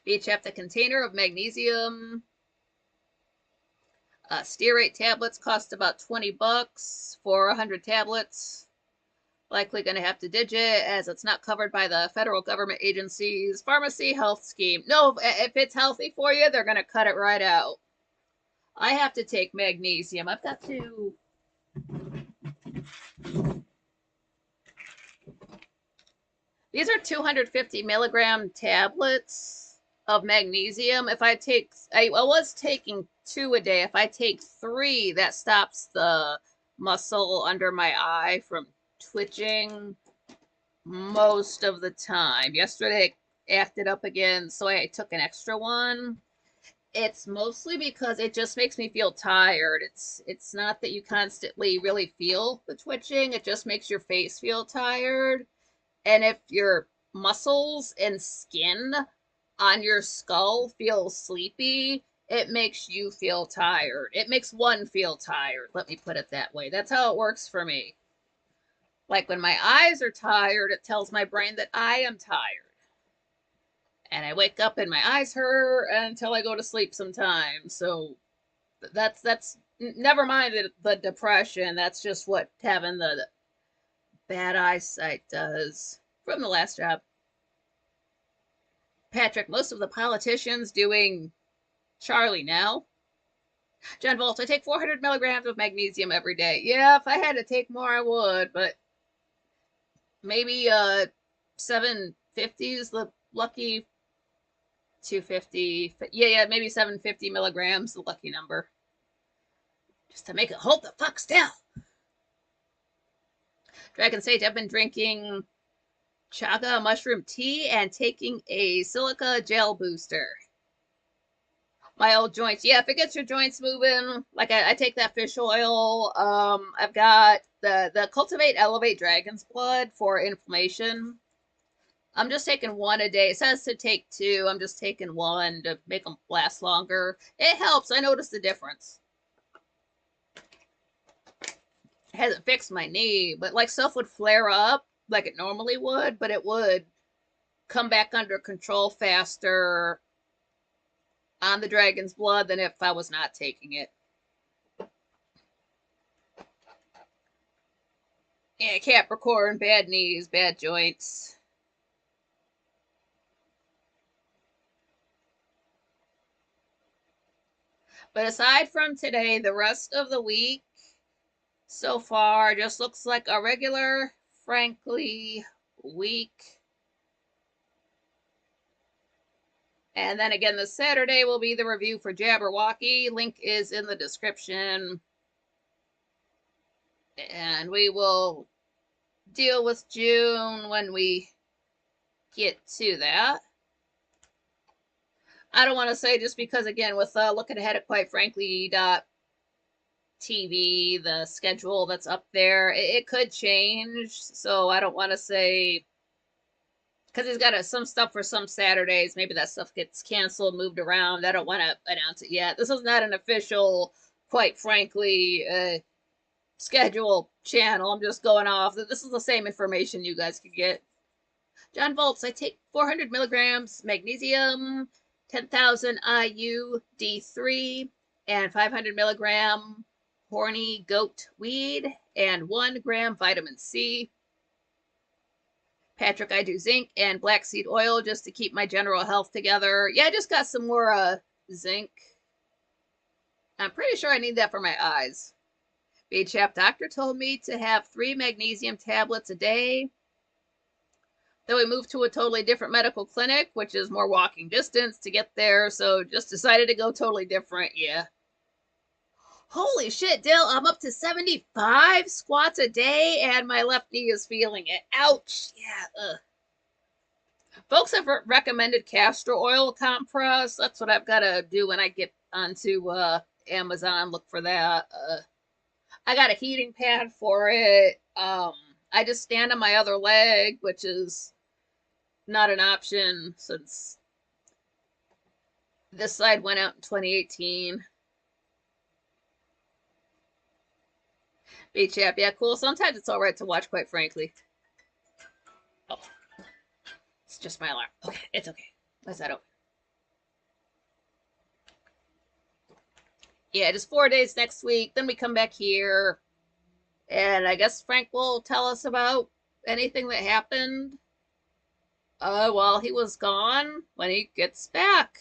BHF, the container of magnesium stearate tablets cost about $20 for 100 tablets. Likely going to have to digit as it's not covered by the federal government agency's pharmacy health scheme. No, if it's healthy for you, they're going to cut it right out. I have to take magnesium. I've got to. These are 250 milligram tablets of magnesium. If I take, I was taking 2 a day. If I take 3, that stops the muscle under my eye from twitching most of the time. Yesterday it acted up again, so I took an extra one. It's mostly because it just makes me feel tired. It's not that you constantly really feel the twitching, it just makes your face feel tired. And if your muscles and skin on your skull feel sleepy, it makes you feel tired. It makes one feel tired. Let me put it that way. That's how it works for me. Like when my eyes are tired, it tells my brain that I am tired. And I wake up and my eyes hurt until I go to sleep sometimes. So that's never mind the depression. That's just what having the bad eyesight does. From the last job. Patrick, most of the politicians doing Charlie now. John Volt, I take 400 milligrams of magnesium every day. Yeah, if I had to take more, I would, but maybe 750 is the lucky 250. Yeah, maybe 750 milligrams, the lucky number. Just to make it hold the fuck still. Dragon Sage, I've been drinking chaga mushroom tea and taking a silica gel booster. My old joints. Yeah, if it gets your joints moving, like I take that fish oil. I've got the Cultivate Elevate Dragon's Blood for inflammation. I'm just taking 1 a day. It says to take 2. I'm just taking 1 to make them last longer. It helps. I noticed the difference. It hasn't fixed my knee, but like stuff would flare up like it normally would, but it would come back under control faster on the Dragon's Blood than if I was not taking it. Yeah, Capricorn, bad knees, bad joints. But aside from today, the rest of the week so far just looks like a regular, frankly, week. And then again, this Saturday will be the review for Jabberwocky. Link is in the description. And we will deal with June when we get to that. I don't want to say just because, again, with looking ahead at Quite Frankly TV, the schedule that's up there, it could change. So I don't want to say, because he's got some stuff for some Saturdays. Maybe that stuff gets canceled, moved around. I don't want to announce it yet. This is not an official, Quite Frankly, schedule channel. I'm just going off. This is the same information you guys could get. John Volts, I take 400 milligrams magnesium, 10,000 IU D3, and 500 milligram horny goat weed, and 1 gram vitamin C. Patrick, I do zinc and black seed oil just to keep my general health together. Yeah, I just got some more zinc. I'm pretty sure I need that for my eyes. BHAP doctor told me to have 3 magnesium tablets a day. Then we moved to a totally different medical clinic, which is more walking distance to get there. So just decided to go totally different. Yeah. Holy shit, Dill. I'm up to 75 squats a day and my left knee is feeling it. Ouch. Yeah. Ugh. Folks have recommended castor oil compress. That's what I've got to do when I get onto Amazon. Look for that. I got a heating pad for it. I just stand on my other leg, which is not an option since this side went out in 2018. BChap, yeah, cool. Sometimes it's all right to watch, quite frankly. Oh, it's just my alarm. Okay, it's okay. What's that open? Yeah, just 4 days next week. Then we come back here. And I guess Frank will tell us about anything that happened while he was gone when he gets back.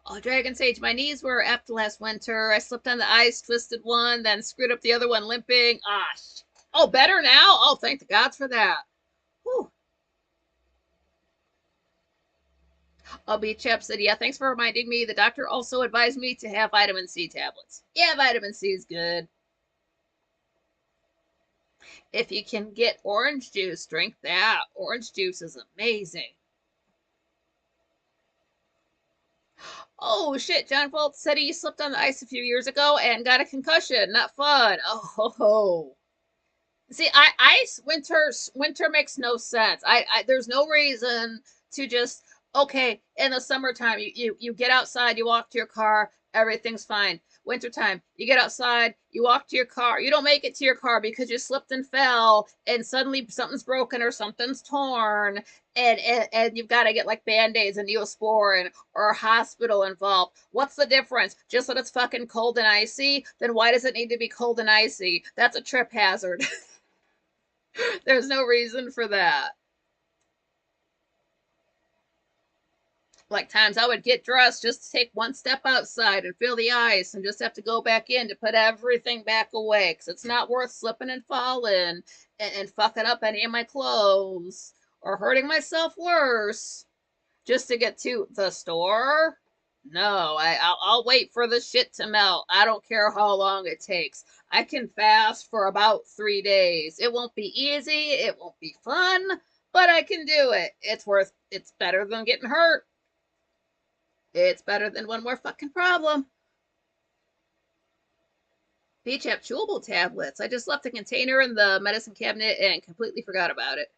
Oh, Dragon Sage, my knees were after last winter. I slipped on the ice, twisted one, then screwed up the other one limping. Ah, oh, better now? Oh, thank the gods for that. Whew. B Chap said, yeah, thanks for reminding me. The doctor also advised me to have vitamin C tablets. Yeah, vitamin C is good. If you can get orange juice, drink that. Orange juice is amazing. Oh shit, John Bolt said he slipped on the ice a few years ago and got a concussion. Not fun. Oh ho ho. See, winter makes no sense. There's no reason to just okay, in the summertime you get outside, you walk to your car, everything's fine. Wintertime, you get outside, you walk to your car, you don't make it to your car because you slipped and fell and suddenly something's broken or something's torn and you've got to get like band-aids and neosporin or a hospital involved. What's the difference? Just that it's fucking cold and icy? Then why does it need to be cold and icy? That's a trip hazard. There's no reason for that. Like times I would get dressed just to take one step outside and feel the ice and just have to go back in to put everything back away because it's not worth slipping and falling and fucking up any of my clothes or hurting myself worse just to get to the store. No, I'll wait for the shit to melt. I don't care how long it takes. I can fast for about 3 days. It won't be easy. It won't be fun, but I can do it. It's better than getting hurt. It's better than one more fucking problem. BChap chewable tablets. I just left the container in the medicine cabinet and completely forgot about it.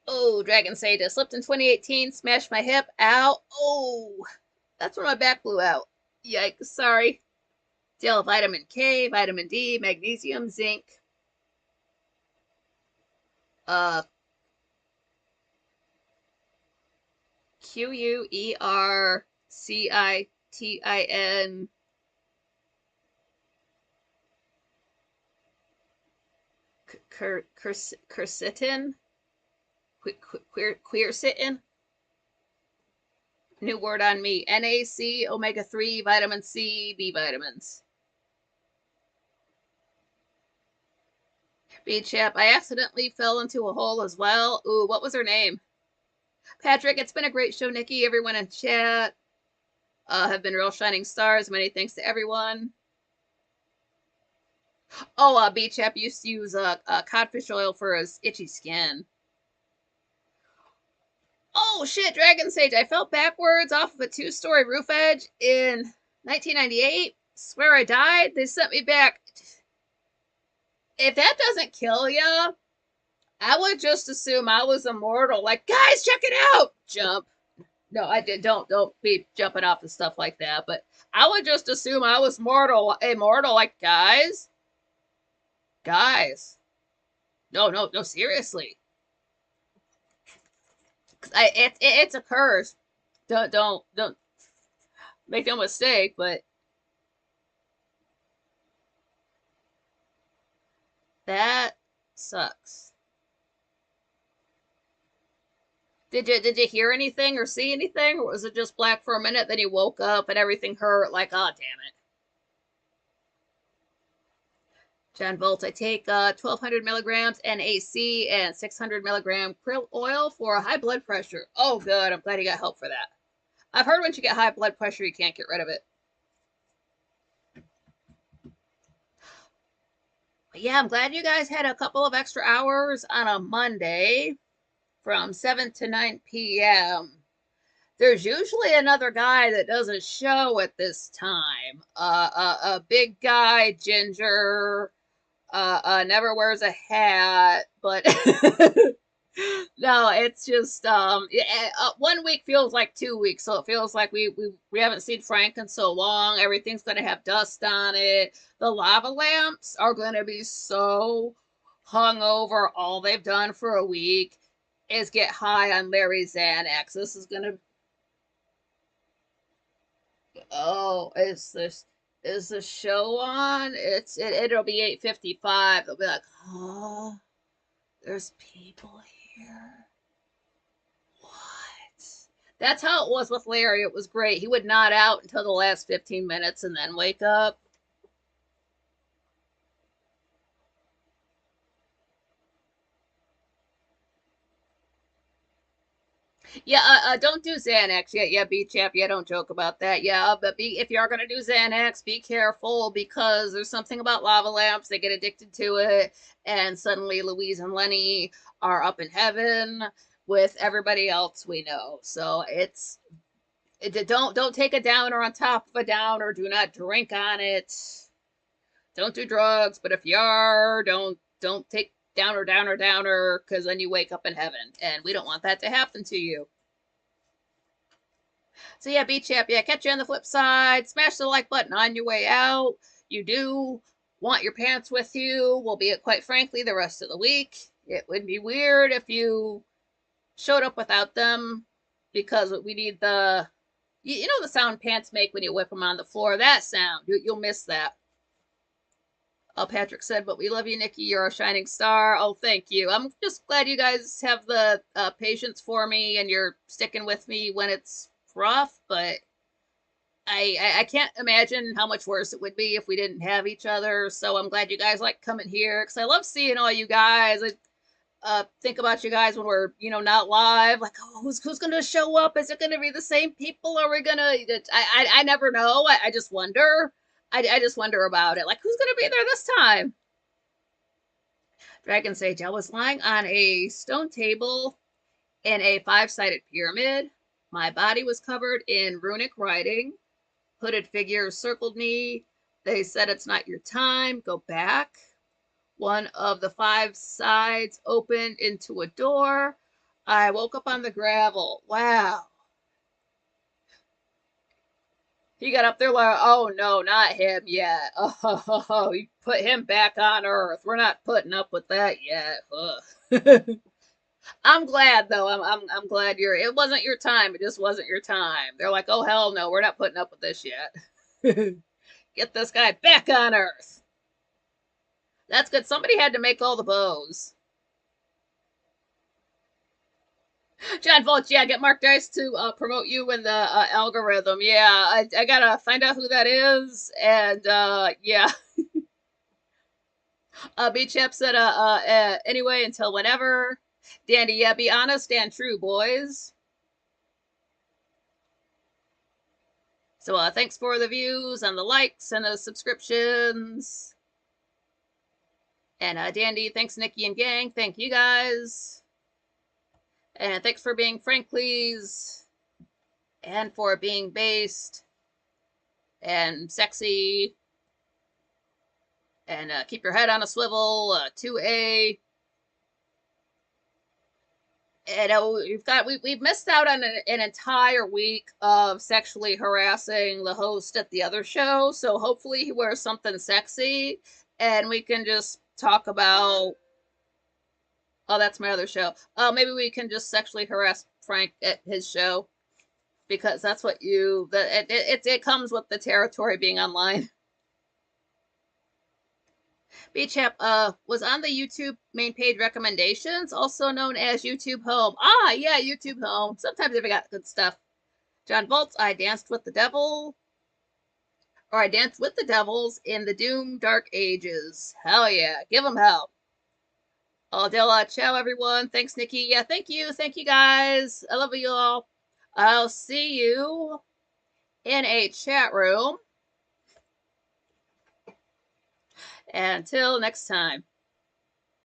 Oh, Dragon Sage, I slipped in 2018, smashed my hip. Ow. Oh, that's where my back blew out. Yikes, sorry. Still vitamin K, vitamin D, magnesium, zinc. Quercitin. Quercetin. Quercetin. New word on me. NAC, omega 3, vitamin C, B vitamins. B Chap, I accidentally fell into a hole as well. Ooh, what was her name? Patrick, it's been a great show, Nikki. Everyone in chat have been real shining stars. Many thanks to everyone. Oh, B Chap used to use codfish oil for his itchy skin. Oh shit, Dragon Sage! I fell backwards off of a 2-story roof edge in 1998. Swear I died. They sent me back. If that doesn't kill you, I would just assume I was immortal. Like, guys, check it out! Jump. No, I did. Don't be jumping off the stuff like that. But I would just assume I was immortal. Like, guys. No, seriously. It's a curse. Don't make no mistake. But that sucks. Did you hear anything or see anything, or was it just black for a minute? Then you woke up and everything hurt. Like, oh damn it. John Bolt, I take 1,200 milligrams NAC and 600 milligram krill oil for high blood pressure. Oh, good. I'm glad you got help for that. I've heard once you get high blood pressure, you can't get rid of it. But yeah, I'm glad you guys had a couple of extra hours on a Monday from 7 to 9 p.m. There's usually another guy that does a show at this time. A big guy, ginger, never wears a hat, but no, it's just 1 week feels like 2 weeks, so it feels like we haven't seen Frank in so long. Everything's gonna have dust on it. The lava lamps are gonna be so hungover. All they've done for a week is get high on Larry Xanax. This is gonna Oh, is the show on? It'll be 8:55. They'll be like, "Oh, there's people here." What? That's how it was with Larry. It was great. He would nod out until the last 15 minutes and then wake up. Yeah, don't do Xanax. Yeah, B chap. Yeah, don't joke about that. Yeah, but if you are gonna do Xanax, be careful because there's something about lava lamps. They get addicted to it, and suddenly Louise and Lenny are up in heaven with everybody else we know. So don't take a downer on top of a downer. Do not drink on it. Don't do drugs. But if you are, don't take downer, because then you wake up in heaven, and we don't want that to happen to you. So yeah, B Chap, yeah, catch you on the flip side. Smash the like button on your way out. You do want your pants with you, will be it quite frankly the rest of the week. It would be weird if you showed up without them because we need you know the sound pants make when you whip them on the floor. That sound, you'll miss that. Oh, Patrick said, but we love you, Nikki. You're a shining star. Oh, thank you. I'm just glad you guys have the patience for me and you're sticking with me when it's rough, but I can't imagine how much worse it would be if we didn't have each other. So I'm glad you guys like coming here because I love seeing all you guys. I think about you guys when we're not live. Like, oh, who's gonna show up? Is it gonna be the same people? Are we gonna? I never know. I just wonder. I just wonder about it. Like, who's gonna be there this time? Dragon Sage. I was lying on a stone table in a five-sided pyramid. My body was covered in runic writing. Hooded figures circled me. They said, "It's not your time. Go back." One of the five sides opened into a door. I woke up on the gravel. Wow. He got up there like, oh no, not him yet. Oh, you put him back on Earth. We're not putting up with that yet. I'm glad though. I'm glad it wasn't your time. It just wasn't your time. They're like, oh hell no, we're not putting up with this yet. Get this guy back on Earth. That's good. Somebody had to make all the bows. John Volch, yeah, get Mark Dice to promote you in the algorithm. Yeah, I gotta find out who that is, and yeah. B Chap said, anyway, until whenever. Dandy, yeah, be honest and true, boys. So thanks for the views and the likes and the subscriptions. And Dandy, thanks Nikki and gang. Thank you guys. And thanks for being Franklies. And for being based. And sexy. And keep your head on a swivel. 2A. And we've missed out on an entire week of sexually harassing the host at the other show. So hopefully he wears something sexy, and we can just talk about. Oh, that's my other show. Maybe we can just sexually harass Frank at his show because that's what it comes with the territory being online. BChap was on the YouTube main page recommendations, also known as YouTube Home. Ah, yeah, YouTube Home. Sometimes they've got good stuff. John Volts, I danced with the devil. Or I danced with the devils in the Doom Dark Ages. Hell yeah, give them hell. Aldella, ciao everyone. Thanks, Nikki. Yeah, thank you. Thank you guys. I love you all. I'll see you in a chat room. Until next time.